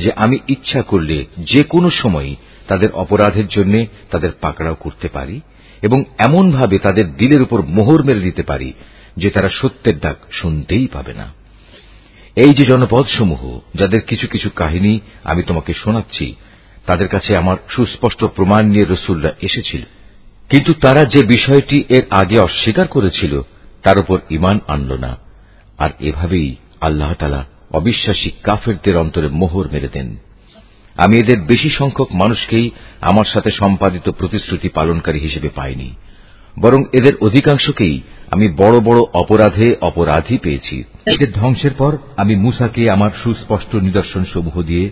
যে আমি ইচ্ছা করলে যে কোনো সময় তাদের অপরাধের জন্য তাদের পাকড়াও করতে পারি এবং এমনভাবে তাদের দিলের উপর মোহর মেরে দিতে পারি যে তারা সত্যের ডাক শুনতেই পাবে না। এই যে জনপদসমূহ যাদের কিছু কিছু কাহিনী আমি তোমাকে শোনাচ্ছি, তাদের কাছে আমার সুস্পষ্ট প্রমাণ নিয়ে রাসূলরা এসেছিল, কিন্তু তারা যে বিষয়টি এর আগে অস্বীকার করেছিল তার উপর ঈমান আনল না। আর এভাবেই আল্লাহ তাআলা অবিশ্বাসী কাফেরদের অন্তরে মোহর মেরে দেন। আমি এদের বেশি সংখ্যক মানুষকেই আমার সাথে সম্পাদিত প্রতিশ্রুতি পালনকারী হিসেবে পাইনি, বরং এদের অধিকাংশকেই আমি বড় বড় অপরাধে অপরাধী পেয়েছি। এদের ধ্বংসের পর আমি মূসাকে আমার সুস্পষ্ট নিদর্শন সমূহ দিয়ে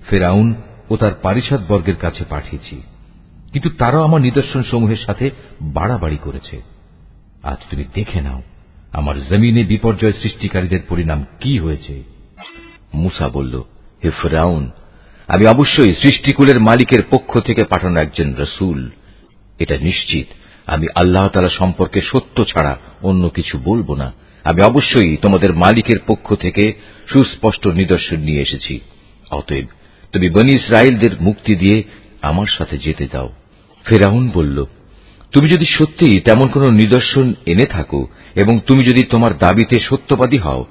ফেরাউন ও তার পারিষদবর্গের কাছে পাঠিয়েছি, কিন্তু তারাও আমার নিদর্শন সমূহের সাথে বাড়াবাড়ি করেছে। আজ তুমি দেখে নাও আমার জমিনে বিপর্যয় সৃষ্টিকারীদের পরিণাম কি হয়েছে। মূসা বলল, হে ফেরাউন, আমি অবশ্যই সৃষ্টিকুলের মালিকের পক্ষ থেকে পাঠানো একজন রাসূল। এটা নিশ্চিত আমি আল্লাহ তাআলা সম্পর্কে সত্য ছাড়া অন্য কিছু বলবো না। আমি অবশ্যই তোমাদের মালিকের পক্ষ থেকে সুস্পষ্ট নিদর্শন নিয়ে এসেছি। অতএব তুমি বনী ইসরাইলদের মুক্তি দিয়ে আমার সাথে যেতে দাও। ফেরাউন বলল, তুমি যদি সত্যি তেমন কোন নিদর্শন এনে থাকো এবং তুমি যদি তোমার দাবিতে সত্যবাদী হও,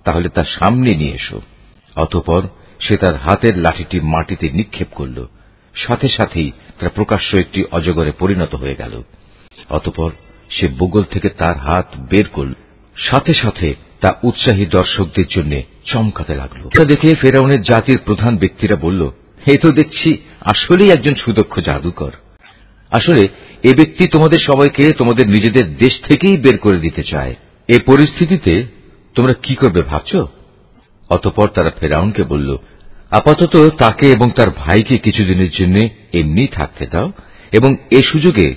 তাহলে তার সামনে নিয়ে এসো। অতঃপর সে তার হাতের লাঠিটি মাটিতে নিক্ষেপ করল, সাথে সাথেই তার প্রকাশ্য একটি অজগরে পরিণত হয়ে গেল। অতঃপর সে বুগল থেকে তার হাত বের করল, সাথে সাথে তা উৎসাহী দর্শকদের জন্য চমকাতে লাগল। তা দেখে ফেরাউনের জাতির প্রধান ব্যক্তিরা বলল, এ তো দেখছি আসলেই একজন সুদক্ষ জাদুকর। আসলে এ ব্যক্তি তোমাদের সবাইকে তোমাদের নিজেদের দেশ থেকেই বের করে দিতে চায়। এ পরিস্থিতিতে তোমরা কি করবে ভাবছ? অতঃপর তারা ফেরাউনকে বলল, আপাতত তাকে এবং তার ভাইকে কিছুদিনের জন্য এমনি থাকতে দাও, এবং এ সুযোগে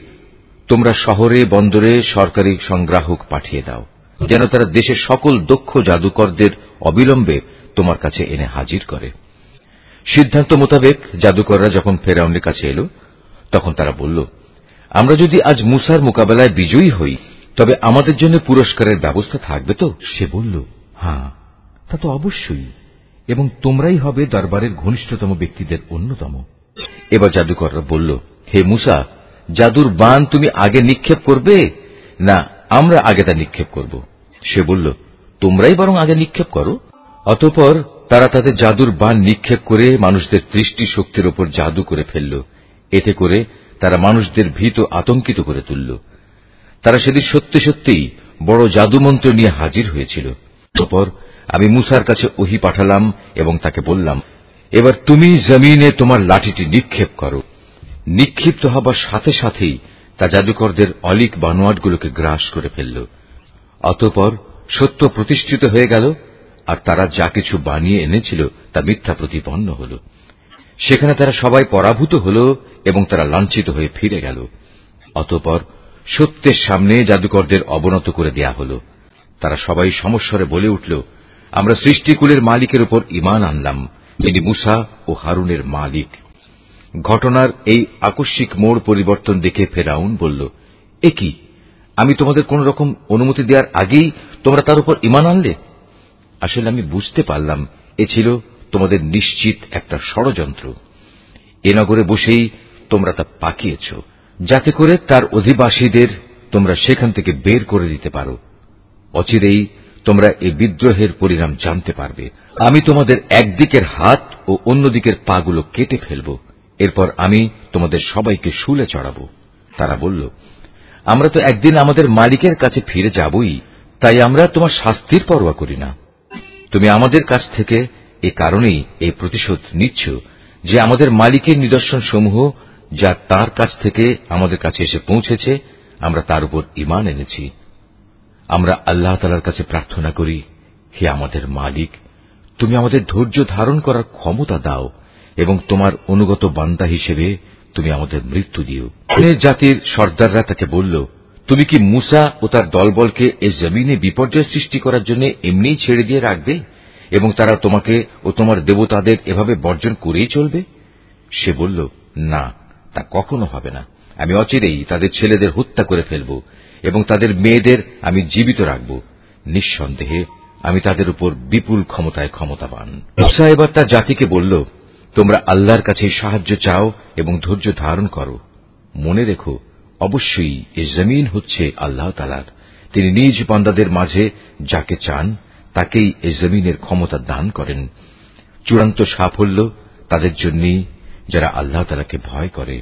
তোমরা শহরে বন্দরে সরকারি সংগ্রাহক পাঠিয়ে দাও, যেন তারা দেশের সকল দক্ষ জাদুকরদের অবিলম্বে তোমার কাছে এনে হাজির করে। সিদ্ধান্ত মোতাবেক জাদুকররা যখন ফেরাউনের কাছে এলো, তখন তারা বলল, আমরা যদি আজ মূসার মোকাবেলায় বিজয়ী হই, তবে আমাদের জন্য পুরস্কারের ব্যবস্থা থাকবে তো? সে বলল, হ্যাঁ, তা তো অবশ্যই, এবং তোমরাই হবে দরবারের ঘনিষ্ঠতম ব্যক্তিদের অন্যতম। এবার জাদুকররা বলল, হে মূসা, জাদুর বান তুমি আগে নিক্ষেপ করবে না আমরা আগে তা নিক্ষেপ করব? সে বলল, তোমরাই বরং আগে নিক্ষেপ করো। অতঃপর তারা তাদের জাদুর বান নিক্ষেপ করে মানুষদের দৃষ্টি শক্তির উপর জাদু করে ফেলল। এতে করে তারা মানুষদের ভীত আতঙ্কিত করে তুলল। তারা সেদিন সত্যি সত্যিই বড় জাদুমন্ত্র নিয়ে হাজির হয়েছিল। অতঃপর আমি মূসার কাছে ওহী পাঠালাম এবং তাকে বললাম, এবার তুমি জমিনে তোমার লাঠিটি নিক্ষেপ করো। নিক্ষিপ্ত হবার সাথে সাথেই তা জাদুকরদের অলিক বানোয়াটগুলোকে গ্রাস করে ফেলল। অতঃপর সত্য প্রতিষ্ঠিত হয়ে গেল, আর তারা যা কিছু বানিয়ে এনেছিল তা মিথ্যা প্রতিপন্ন হল। সেখানে তারা সবাই পরাভূত হল এবং তারা লাঞ্ছিত হয়ে ফিরে গেল। অতঃপর সত্যের সামনে জাদুকরদের অবনত করে দেয়া হল। তারা সবাই সমস্বরে বলে উঠল, আমরা সৃষ্টিকুলের মালিকের উপর ঈমান আনলাম, যিনি মূসা ও হারুনের মালিক। ঘটনার এই আকস্মিক মোড় পরিবর্তন দেখে ফেরাউন বলল, এ কি, আমি তোমাদের কোন রকম অনুমতি দেওয়ার আগেই তোমরা তার উপর ঈমান আনলে? আসলে আমি বুঝতে পারলাম এ ছিল তোমাদের নিশ্চিত একটা ষড়যন্ত্র। এ নগরে বসেই তোমরা তা পাকিয়েছ, যাতে করে তার অধিবাসীদের তোমরা সেখান থেকে বের করে দিতে পারো। অচিরেই তোমরা এই বিদ্রোহের পরিণাম জানতে পারবে। আমি তোমাদের একদিকের হাত ও অন্যদিকের পাগুলো কেটে ফেলব, এরপর আমি তোমাদের সবাইকে শুলে চড়াব। তারা বলল, আমরা তো একদিন আমাদের মালিকের কাছে ফিরে যাবই, তাই আমরা তোমার শাস্তির পরোয়া করি না। তুমি আমাদের কাছ থেকে এ কারণেই এই প্রতিশোধ নিচ্ছ যে আমাদের মালিকের নিদর্শন সমূহ যা তার কাছ থেকে আমাদের কাছে এসে পৌঁছেছে, আমরা তার উপর ঈমান এনেছি। আমরা আল্লাহ তাআলার কাছে প্রার্থনা করি, হে আমাদের মালিক, তুমি আমাদের ধৈর্য ধারণ করার ক্ষমতা দাও এবং তোমার অনুগত বান্দা হিসেবে তুমি আমাদের মৃত্যু দিও। জাতির সর্দাররা তাকে বলল, তুমি কি মূসা ও তার দলবলকে এই জমিনে বিপর্যয় সৃষ্টি করার জন্য এমনিই ছেড়ে দিয়ে রাখবে এবং তারা তোমাকে ও তোমার দেবতাদের এভাবে বর্জন করেই চলবে? সে বলল, না, তা কখনো হবে না। আমি অচিরেই তাদের ছেলেদের হত্যা করে ফেলব এবং তাদের মেয়েদের আমি জীবিত রাখব। নিঃসন্দেহে আমি তাদের উপর বিপুল ক্ষমতায় ক্ষমতাবান। মূসা এবার তার জাতিকে বলল, তোমরা আল্লাহর কাছে সাহায্য চাও এবং ধৈর্য ধারণ করো। মনে রেখো, অবশ্যই এই জমিন হচ্ছে আল্লাহ তাআলার। তিনি নিজ বান্দাদের মাঝে যাকে চান তাকেই এই জমিনের ক্ষমতা দান করেন। চূড়ান্ত সাফল্য তাদের জন্যই যারা আল্লাহ তাআলাকে ভয় করে।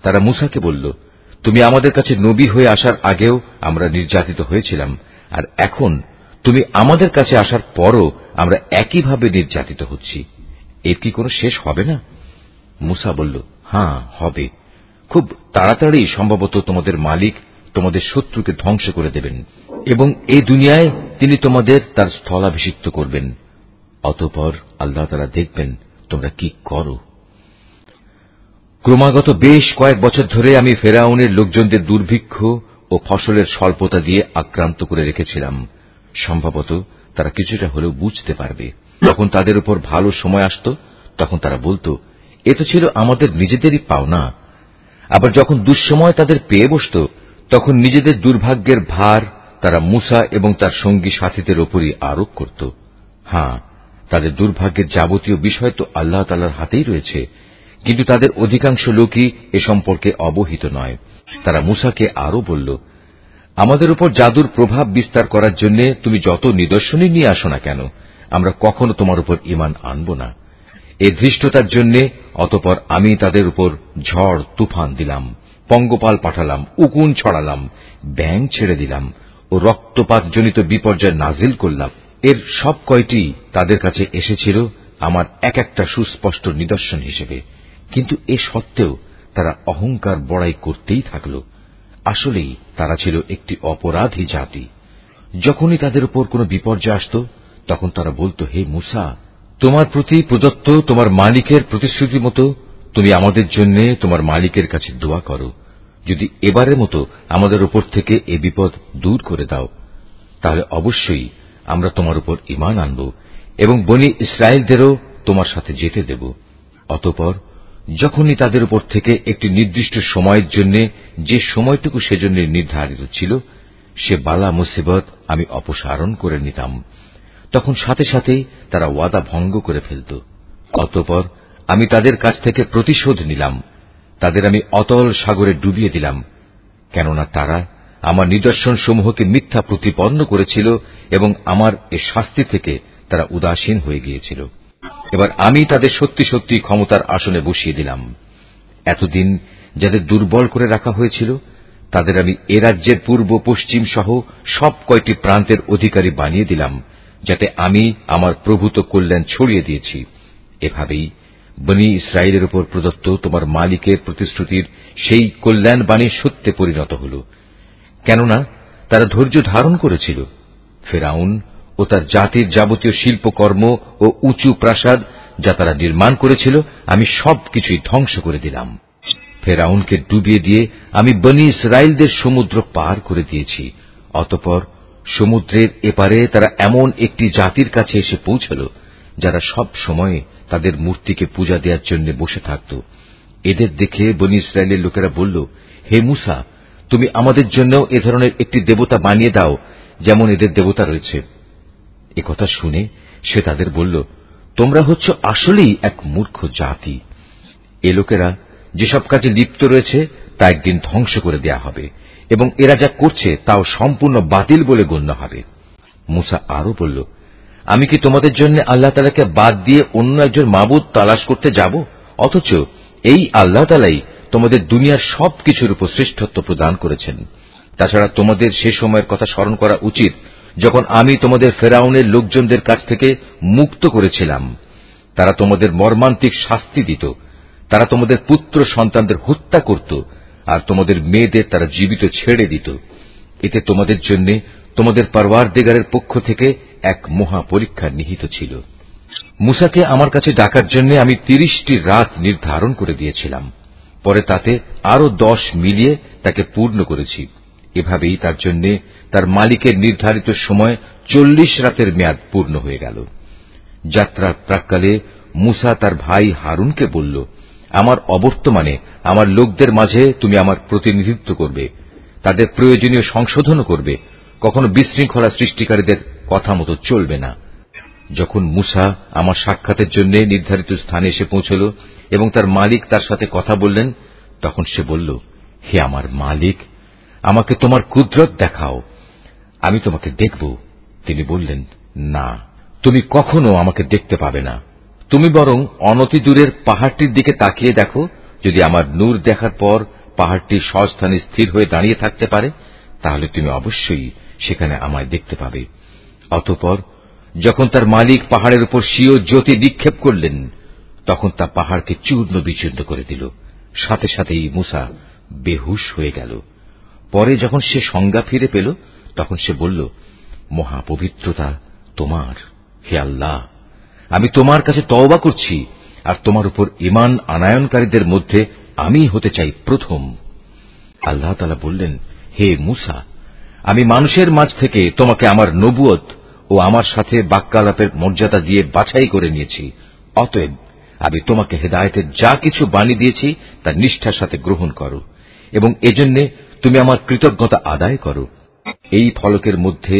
তারা মূসাকে বলল, তুমি আমাদের কাছে নবী হয়ে আসার আগেও আমরা নির্যাতিত হয়েছিলাম, আর এখন তুমি আমাদের কাছে আসার পরও আমরা একইভাবে নির্যাতিত হচ্ছি। এর কি কোনো শেষ হবে না? মূসা বলল, হ্যাঁ হবে। খুব তাড়াতাড়ি সম্ভবত তোমাদের মালিক তোমাদের শত্রুকে ধ্বংস করে দেবেন এবং এই দুনিয়ায় তিনি তোমাদের তার স্থলাভিষিক্ত করবেন। অতঃপর আল্লাহ তাআলা দেখবেন তোমরা কি করো। ক্রমাগত বেশ কয়েক বছর ধরে আমি ফেরাউনের লোকজনদের দুর্ভিক্ষ ও ফসলের স্বল্পতা দিয়ে আক্রান্ত করে রেখেছিলাম। সম্ভবত তারা কিছুটা হলেও বুঝতে পারবে। যখন তাদের উপর ভালো সময় আসত তখন তারা বলতো, এ তো ছিল আমাদের নিজেদেরই পাওনা। আবার যখন দুঃসময় তাদের পেয়ে বসত তখন নিজেদের দুর্ভাগ্যের ভার তারা মূসা এবং তার সঙ্গী সাথীদের ওপরই আরোপ করত। হ্যাঁ, তাদের দুর্ভাগ্যের যাবতীয় বিষয় তো আল্লাহ তাআলার হাতেই রয়েছে, কিন্তু তাদের অধিকাংশ লোকই এ সম্পর্কে অবহিত নয়। তারা মূসাকে আরো বলল, আমাদের উপর জাদুর প্রভাব বিস্তার করার জন্য তুমি যত নিদর্শনই নিয়ে আসো না কেন, আমরা কখনো তোমার উপর ঈমান আনব না। এই ধৃষ্টতার জন্য অতঃপর আমি তাদের উপর ঝড় তুফান দিলাম, পঙ্গপাল পাঠালাম, উকুন ছড়ালাম, ব্যাঙ ছেড়ে দিলাম ও রক্তপাতজনিত বিপর্যয় নাজিল করলাম। এর সব কয়টি তাদের কাছে এসেছিল আমার এক একটা সুস্পষ্ট নিদর্শন হিসেবে, কিন্তু এ সত্ত্বেও তারা অহংকার বড়াই করতেই থাকল। আসলেই তারা ছিল একটি অপরাধী জাতি। যখনই তাদের উপর কোনো বিপর্যয় আসত তখন তারা বলতো, হে মূসা, তোমার প্রতি প্রদত্ত তোমার মালিকের প্রতিশ্রুতি মতো তুমি আমাদের জন্য তোমার মালিকের কাছে দোয়া করো। যদি এবারের মতো আমাদের উপর থেকে এ বিপদ দূর করে দাও, তাহলে অবশ্যই আমরা তোমার উপর ঈমান আনব এবং বনী ইসরায়েলদেরও তোমার সাথে যেতে দেব। অতঃপর যখনই তাদের উপর থেকে একটি নির্দিষ্ট সময়ের জন্য যে সময়টুকু সেজন্য নির্ধারিত ছিল সে বালা মুসিবত আমি অপসারণ করে নিতাম, তখন সাথে সাথেই তারা ওয়াদা ভঙ্গ করে ফেলত। অতঃপর আমি তাদের কাছ থেকে প্রতিশোধ নিলাম, তাদের আমি অতল সাগরে ডুবিয়ে দিলাম, কেননা তারা আমার নিদর্শন সমূহকে মিথ্যা প্রতিপন্ন করেছিল এবং আমার এ শাস্তি থেকে তারা উদাসীন হয়ে গিয়েছিল। এবার আমি তাদের সত্যি সত্যি ক্ষমতার আসনে বসিয়ে দিলাম। এতদিন যাদের দুর্বল করে রাখা হয়েছিল তাদের আমি এ রাজ্যের পূর্ব পশ্চিম সহ সব কয়টি প্রান্তের অধিকারী বানিয়ে দিলাম, যাতে আমি আমার প্রভূত কল্যাণ ছড়িয়ে দিয়েছি। এভাবেই বনী ইসরায়েলের উপর প্রদত্ত তোমার মালিকের প্রতিশ্রুতির সেই কল্যাণ বাণী সত্যে পরিণত হল, কেননা তারা ধৈর্য ধারণ করেছিল। ফেরাউন ও তার জাতির যাবতীয় শিল্পকর্ম ও উঁচু প্রাসাদ যা তারা নির্মাণ করেছিল আমি সবকিছুই ধ্বংস করে দিলাম। ফেরাউনকে ডুবিয়ে দিয়ে আমি বনী ইসরায়েলদের সমুদ্র পার করে দিয়েছি। অতঃপর সমুদ্রের এপারে তারা এমন একটি জাতির কাছে এসে পৌঁছল যারা সব সময় তাদের মূর্তিকে পূজা দেওয়ার জন্য বসে থাকত। এদের দেখে বনী ইসরায়েলের লোকেরা বলল, হে মূসা, তুমি আমাদের জন্য এ ধরনের একটি দেবতা বানিয়ে দাও যেমন এদের দেবতা রয়েছে। একথা শুনে সে তাদের বলল, তোমরা হচ্ছ আসলেই এক মূর্খ জাতি। এ লোকেরা যেসব কাজে লিপ্ত রয়েছে তা একদিন ধ্বংস করে দেয়া হবে এবং এরা যা করছে তাও সম্পূর্ণ বাতিল বলে গণ্য হবে। মূসা আরো বলল, আমি কি তোমাদের জন্য আল্লাহ তাআলাকে বাদ দিয়ে অন্য একজন মাবুদ তালাশ করতে যাব? অথচ এই আল্লাহ তাআলাই তোমাদের দুনিয়ার সবকিছুর উপর শ্রেষ্ঠত্ব প্রদান করেছেন। তাছাড়া তোমাদের সে সময়ের কথা স্মরণ করা উচিত যখন আমি তোমাদের ফেরাউনের লোকজনদের কাছ থেকে মুক্ত করেছিলাম। তারা তোমাদের মর্মান্তিক শাস্তি দিত, তারা তোমাদের পুত্র সন্তানদের হত্যা করত আর তোমাদের মেয়েদের তারা জীবিত ছেড়ে দিত। এতে তোমাদের জন্য তোমাদের পরওয়ারদিগারের পক্ষ থেকে এক মহা পরীক্ষা নিহিত ছিল। মূসাকে আমার কাছে ডাকার জন্য আমি 30টি রাত নির্ধারণ করে দিয়েছিলাম, পরে তাতে আরো 10 মিলিয়ে তাকে পূর্ণ করেছি। এভাবেই তার জন্য তার মালিকের নির্ধারিত সময় 40 রাতের মেয়াদ পূর্ণ হয়ে গেল। যাত্রার প্রাক্কালে মূসা তার ভাই হারুনকে বলল, আমার অবর্তমানে আমার লোকদের মাঝে তুমি আমার প্রতিনিধিত্ব করবে, তাদের প্রয়োজনীয় সংশোধনও করবে, কখনো বিশৃঙ্খলা সৃষ্টিকারীদের কথা মতো চলবে না। যখন মূসা আমার সাক্ষাতের জন্য নির্ধারিত স্থানে এসে পৌঁছল এবং তার মালিক তার সাথে কথা বললেন, তখন সে বলল, হে আমার মালিক, আমাকে তোমার কুদরত দেখাও, আমি তোমাকে দেখব। তিনি বললেন, না, তুমি কখনো আমাকে দেখতে পাবে না, তুমি বরং অনতি দূরের পাহাড়টির দিকে তাকিয়ে দেখো, যদি আমার নূর দেখার পর পাহাড়টি স্বস্থানে স্থির হয়ে দাঁড়িয়ে থাকতে পারে, তাহলে তুমি অবশ্যই সেখানে আমায় দেখতে পাবে। অতঃপর যখন তার মালিক পাহাড়ের উপর স্বীয় জ্যোতি নিক্ষেপ করলেন, তখন তা পাহাড়কে চূর্ণ বিচূর্ণ করে দিল। সাথে সাথেই মূসা বেহুশ হয়ে গেল। পরে যখন সে সংজ্ঞা ফিরে পেল, তখন সে বলল, মহাপবিত্রতা তোমার, হে আল্লাহ, আমি তোমার কাছে তওবা করছি, আর তোমার উপর ঈমান আনায়নকারীদের মধ্যে আমি হতে চাই প্রথম। আল্লাহ তাআলা বললেন, হে মূসা, আমি মানুষের মাঝ থেকে তোমাকে আমার নবুয়ত ও আমার সাথে বাক্যালাপের মর্যাদা দিয়ে বাছাই করে নিয়েছি। অতএব আমি তোমাকে হেদায়েতের যা কিছু বাণী দিয়েছি তা নিষ্ঠার সাথে গ্রহণ করো, এবং এজন্য তুমি আমার কৃতজ্ঞতা আদায় করো। এই ফলকের মধ্যে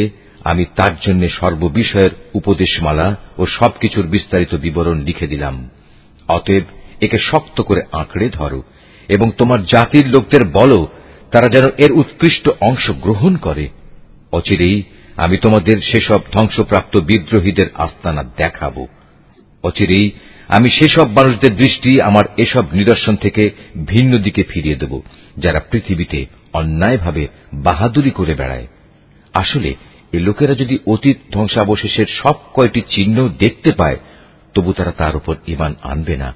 আমি তার জন্য সর্ববিষয়ের উপদেশমালা ও সবকিছুর বিস্তারিত বিবরণ লিখে দিলাম। অতএব একে শক্ত করে আঁকড়ে ধরো, এবং তোমার জাতির লোকদের বলো, তারা যেন এর উৎকৃষ্ট অংশ গ্রহণ করে। অচিরেই আমি তোমাদের সেসব ধ্বংসপ্রাপ্ত বিদ্রোহীদের আস্তানা দেখাব। অচিরেই আমি সেসব মানুষদের দৃষ্টি আমার এসব নিদর্শন থেকে ভিন্ন দিকে ফিরিয়ে দেব, যারা পৃথিবীতে অন্যায়ভাবে বাহাদুরি করে বেড়ায়। আসলে এই লোকেরা যদি অতীত ধ্বংসাবশেষের সব কয়টি চিহ্ন দেখতে পায়, তবু তারা তার উপর ঈমান আনবে না।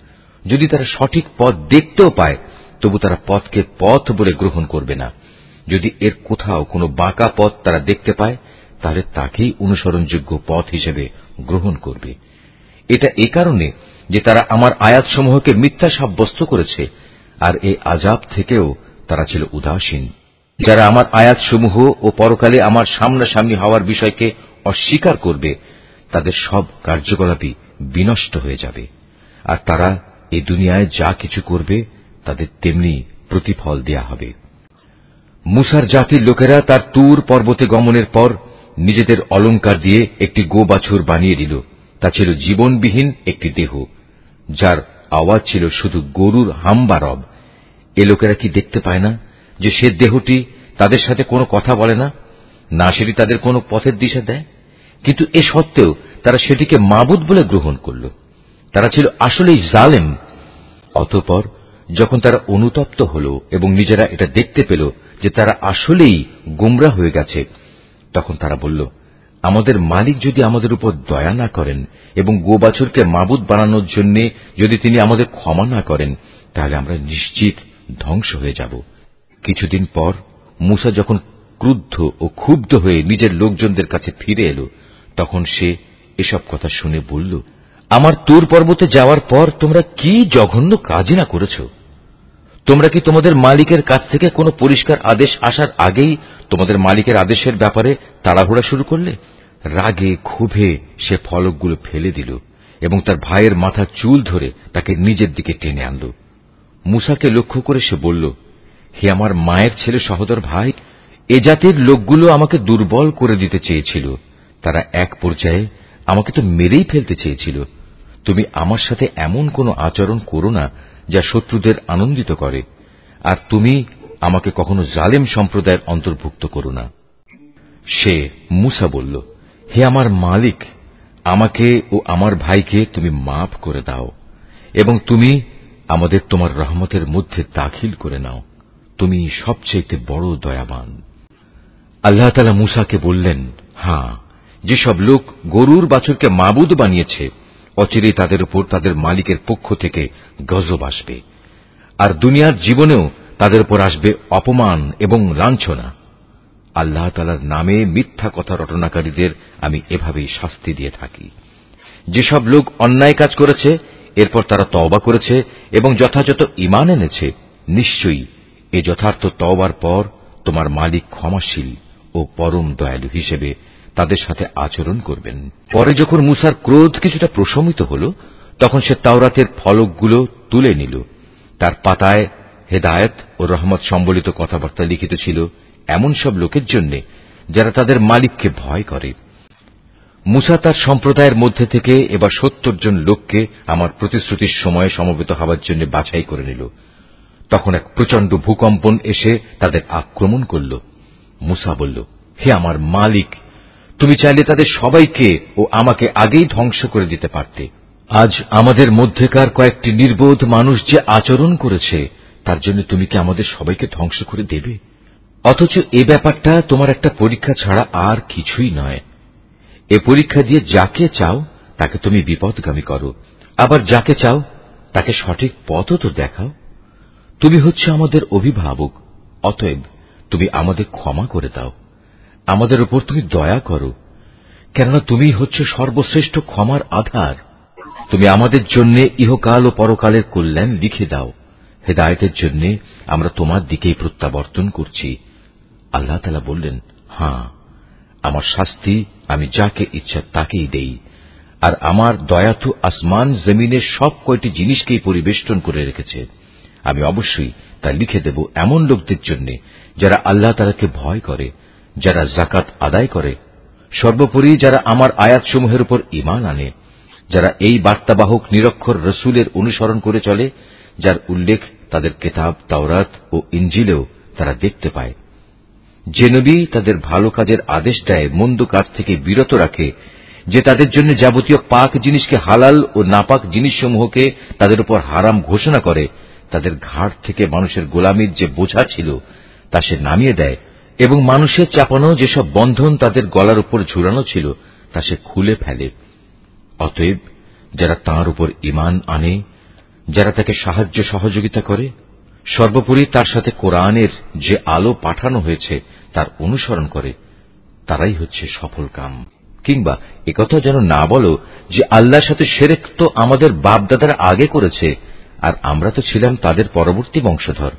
যদি তারা সঠিক পথ দেখতেও পায়, তবু তারা পথকে পথ বলে গ্রহণ করবে না। যদি এর কোথাও কোনো বাঁকা পথ তারা দেখতে পায়, তাহলে তাকেই অনুসরণযোগ্য পথ হিসেবে গ্রহণ করবে। এটা এ কারণে যে তারা আমার আয়াতসমূহকে মিথ্যা সাব্যস্ত করেছে, আর এই আযাব থেকেও তারা ছিল উদাসীন। যারা আমার আয়াতসমূহ ও পরকালে আমার সামনাসামনি হওয়ার বিষয়কে অস্বীকার করবে, তাদের সব কার্যকলাপই বিনষ্ট হয়ে যাবে, আর তারা এই দুনিয়ায় যা কিছু করবে তাদের তেমনি প্রতিফল দেয়া হবে। মূসার জাতির লোকেরা তার তুর পর্বতে গমনের পর নিজেদের অলংকার দিয়ে একটি গোবাছুর বানিয়ে দিল। তা ছিল জীবনবিহীন একটি দেহ, যার আওয়াজ ছিল শুধু গরুর হাম্বা রব। এ লোকেরা কি দেখতে পায় না যে সে দেহটি তাদের সাথে কোনো কথা বলে না, না সেটি তাদের কোনো পথের দিশা দেয়? কিন্তু এ সত্ত্বেও তারা সেটিকে মাবুদ বলে গ্রহণ করল। তারা ছিল আসলেই জালেম। অতঃপর যখন তারা অনুতপ্ত হল এবং নিজেরা এটা দেখতে পেল যে তারা আসলেই গোমরা হয়ে গেছে, তখন তারা বলল, আমাদের মালিক যদি আমাদের উপর দয়া না করেন এবং গোবাছুরকে মাবুদ বানানোর জন্য যদি তিনি আমাদের ক্ষমা না করেন, তাহলে আমরা নিশ্চিত ধ্বংস হয়ে যাব। কিছুদিন পর মূসা যখন ক্রুদ্ধ ও ক্ষুব্ধ হয়ে নিজের লোকজনদের কাছে ফিরে এলো, তখন সে এসব কথা শুনে বলল, আমার তুর পর্বতে যাওয়ার পর তোমরা কি জঘন্য কাজই না করেছ? তোমরা কি তোমাদের মালিকের কাছ থেকে কোনো পরিষ্কার আদেশ আসার আগেই তোমাদের মালিকের আদেশের ব্যাপারে তাড়াহুড়া শুরু করলে? রাগে ক্ষোভে সে ফলকগুলো ফেলে দিল এবং তার ভাইয়ের মাথার চুল ধরে তাকে নিজের দিকে টেনে আনল। মূসাকে লক্ষ্য করে সে বলল, হে আমার মায়ের ছেলে সহোদর ভাই, এ জাতির লোকগুলো আমাকে দুর্বল করে দিতে চেয়েছিল। তারা এক পর্যায়ে আমাকে তো মেরেই ফেলতে চেয়েছিল। তুমি আমার সাথে এমন কোন আচরণ করো না যা শত্রুদের আনন্দিত করে, আর তুমি আমাকে কখনো জালেম সম্প্রদায়ের অন্তর্ভুক্ত করো না। সে মূসা বলল, হে আমার মালিক, আমাকে ও আমার ভাইকে তুমি মাফ করে দাও এবং তুমি আমাদের তোমার রহমতের মধ্যে দাখিল করে নাও। তুমি সবচেয়ে বড় দয়াবান। আল্লাহ তাআলা মূসাকে বললেন, হ্যাঁ, যেসব লোক গরুর বাছুরকে মাবুদ বানিয়েছে, অচিরেই তাদের উপর তাদের মালিকের পক্ষ থেকে গজব আসবে, আর দুনিয়ার জীবনেও তাদের উপর আসবে অপমান এবং লাঞ্ছনা। আল্লাহ তাআলার নামে মিথ্যা কথা রটনাকারীদের আমি এভাবেই শাস্তি দিয়ে থাকি। যেসব লোক অন্যায় কাজ করেছে, এরপর তারা তওবা করেছে এবং যথাযথ ঈমান এনেছে, নিশ্চয়ই এ যথার্থ তওবার পর তোমার মালিক ক্ষমাশীল ও পরম দয়ালু হিসেবে তাদের সাথে আচরণ করবেন। পরে যখন মূসার ক্রোধ কিছুটা প্রশমিত হল, তখন সে তাওরাতের ফলকগুলো তুলে নিল। তার পাতায় হেদায়েত ও রহমত সম্বলিত কথাবার্তা লিখিত ছিল এমন সব লোকের জন্য যারা তাদের মালিককে ভয় করে। মূসা তার সম্প্রদায়ের মধ্যে থেকে এবার ৭০ জন লোককে আমার প্রতিশ্রুতির সময়ে সমবেত হওয়ার জন্য বাছাই করে নিল। তখন এক প্রচন্ড ভূকম্পন এসে তাদের আক্রমণ করল। মূসা বলল, হে আমার মালিক, তুমি চাইলে তাদের সবাইকে ও আমাকে আগেই ধ্বংস করে দিতে পারতে। আজ আমাদের মধ্যেকার কয়েকটি নির্বোধ মানুষ যে আচরণ করেছে তার জন্য তুমি কি আমাদের সবাইকে ধ্বংস করে দেবে? অথচ এ ব্যাপারটা তোমার একটা পরীক্ষা ছাড়া আর কিছুই নয়। এ পরীক্ষা দিয়ে যাকে চাও তাকে তুমি বিপদগামী করো, আবার যাকে চাও তাকে সঠিক পথও তো দেখাও। তুমি হচ্ছে আমাদের অভিভাবক, অতএব তুমি আমাদের ক্ষমা করে দাও, আমাদের উপর তুমি দয়া করো, কেননা তুমি হচ্ছে সর্বশ্রেষ্ঠ ক্ষমার আধার। তুমি আমাদের জন্য ইহকাল ও পরকালের কল্যাণ লিখে দাও। হেদায়েতের জন্য আমরা তোমার দিকেই প্রত্যাবর্তন করছি। আল্লাহ তাআলা বললেন, হ্যাঁ, আমার শাস্তি আমি যাকে ইচ্ছা তাকেই দেই, আর আমার দয়া তো আসমান জমিনের সব কয়টি জিনিসকেই পরিবেষ্টন করে রেখেছে। আমি অবশ্যই তা লিখে দেব এমন লোকদের জন্য যারা আল্লাহ তাআলাকে ভয় করে, যারা যাকাত আদায় করে, সর্বোপরি যারা আমার আয়াতসমূহের উপর ঈমান আনে, যারা এই বার্তাবাহক নিরক্ষর রসুলের অনুসরণ করে চলে, যার উল্লেখ তাদের কিতাব তাওরাত ও ইনজিলেও তারা দেখতে পায়। যে নবী তাদের ভালো কাজের আদেশ দেয়, মন্দ কাজ থেকে বিরত রাখে, যে তাদের জন্য যাবতীয় পাক জিনিসকে হালাল ও নাপাক জিনিসসমূহকে তাদের উপর হারাম ঘোষণা করে, তাদের ঘাড় থেকে মানুষের গোলামির যে বোঝা ছিল তা সে নামিয়ে দেয়, এবং মানুষের চাপানো যেসব বন্ধন তাদের গলার উপর ঝুলানো ছিল তা সে খুলে ফেলে। অতএব যারা তাঁর উপর ঈমান আনে, যারা তাকে সাহায্য সহযোগিতা করে, সর্বোপরি তার সাথে কোরআনের যে আলো পাঠানো হয়েছে তার অনুসরণ করে, তারাই হচ্ছে সফল কাম। কিংবা একথা যেন না বলো যে আল্লাহর সাথে শিরক তো আমাদের বাপদাদারা আগে করেছে, আর আমরা তো ছিলাম তাদের পরবর্তী বংশধর।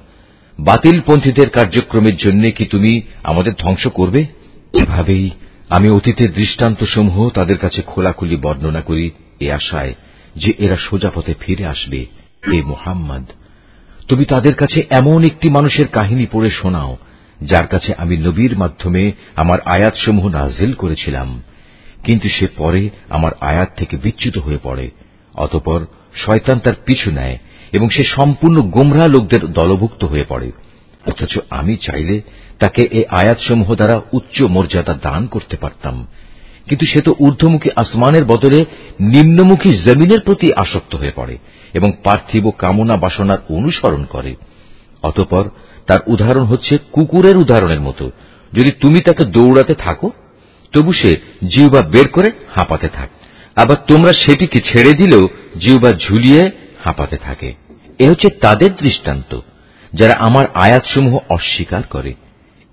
বাতিলপন্থীদের কার্যক্রমের জন্য কি তুমি আমাদের ধ্বংস করবে? এভাবেই আমি অতীতের দৃষ্টান্তসমূহ তাদের কাছে খোলাখুলি বর্ণনা করি, এ আশায় যে এরা সোজা পথে ফিরে আসবে। হে মুহাম্মদ, তুমি তাদের কাছে এমন একটি মানুষের কাহিনী পড়ে শোনাও যার কাছে আমি নবীর মাধ্যমে আমার আয়াতসমূহ নাযিল করেছিলাম, কিন্তু সে পরে আমার আয়াত থেকে বিচ্যুত হয়ে পড়ে। অতঃপর শয়তান তার পিছু নেয় এবং সে সম্পূর্ণ গোমরাহ লোকদের দলভুক্ত হয়ে পড়ে। অথচ আমি চাইলে তাকে এই আয়াতসমূহ দ্বারা উচ্চ মর্যাদা দান করতে পারতাম, কিন্তু সে তো ঊর্ধ্বমুখী আসমানের বদলে নিম্নমুখী জমিনের প্রতি আসক্ত হয়ে পড়ে এবং পার্থিব কামনা বাসনার অনুসরণ করে। অতঃপর তার উদাহরণ হচ্ছে কুকুরের উদাহরণের মতো। যদি তুমি তাকে দৌড়াতে থাকো তবু সে জিহ্বা বের করে হাঁপাতে থাকে, আবার তোমরা সেটিকে ছেড়ে দিলেও জিহ্বা ঝুলিয়ে হাঁপাতে থাকে। এ হচ্ছে তাদের দৃষ্টান্ত যারা আমার আয়াতসমূহ অস্বীকার করে।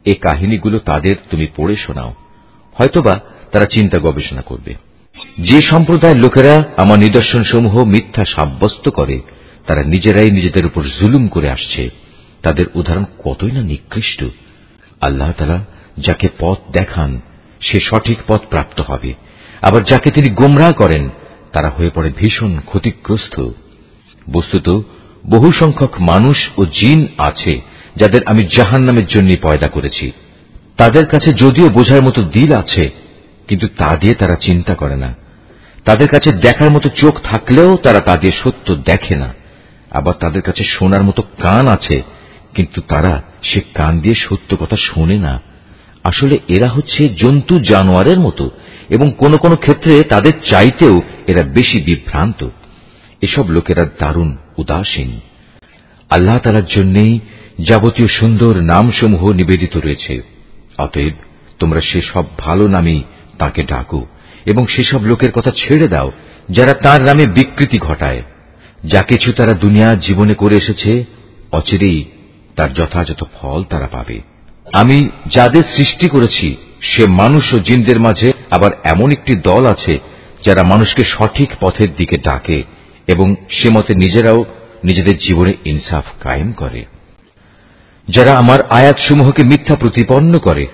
এ কাহিনীগুলো তাদের তুমি পড়ে শোনাও, হয়তোবা তারা চিন্তা গবেষণা করবে। যে সম্প্রদায়ের লোকেরা আমার নিদর্শনসমূহ মিথ্যা সাব্যস্ত করে তারা নিজেরাই নিজেদের উপর জুলুম করে আসছে। তাদের উদাহরণ কতই না নিকৃষ্ট। আল্লাহ তাআলা যাকে পথ দেখান সে সঠিক পথ প্রাপ্ত হবে, আবার যাকে তিনি গোমরাহ করেন তারা হয়ে পড়ে ভীষণ ক্ষতিগ্রস্ত। বস্তুত বহু সংখ্যক মানুষ ও জিন আছে যাদের আমি জাহান্নামের জন্য পয়দা করেছি। তাদের কাছে যদিও বোঝার মতো দিল আছে, কিন্তু তা দিয়ে তারা চিন্তা করে না। তাদের কাছে দেখার মতো চোখ থাকলেও তারা তা দিয়ে সত্য দেখে না। আবার তাদের কাছে শোনার মতো কান আছে, কিন্তু তারা সে কান দিয়ে সত্য কথা শোনে না। আসলে এরা হচ্ছে জন্তু জানোয়ারের মতো, এবং কোন কোন ক্ষেত্রে তাদের চাইতেও এরা বেশি বিভ্রান্ত। এসব লোকেরা দারুণ উদাসীন। আল্লাহ তাআলার জন্যই যাবতীয় সুন্দর নামসমূহ নিবেদিত রয়েছে। অতএব তোমরা সেসব ভালো নামেই তাকে ডাকো এবং সেসব লোকের কথা ছেড়ে দাও যারা তার নামে বিকৃতি ঘটায়। যা কিছু তারা দুনিয়া জীবনে করে এসেছে অচিরেই তার যথাযথ ফল তারা পাবে। আমি যাদের সৃষ্টি করেছি সে মানুষ ও জিনদের মাঝে আবার এমন একটি দল আছে যারা মানুষকে সঠিক পথের দিকে ডাকে এবং সে মতে নিজেরাও নিজেদের জীবনে ইনসাফ কায়েম করে। যারা আমার আয়াতসমূহকে মিথ্যা প্রতিপন্ন করে,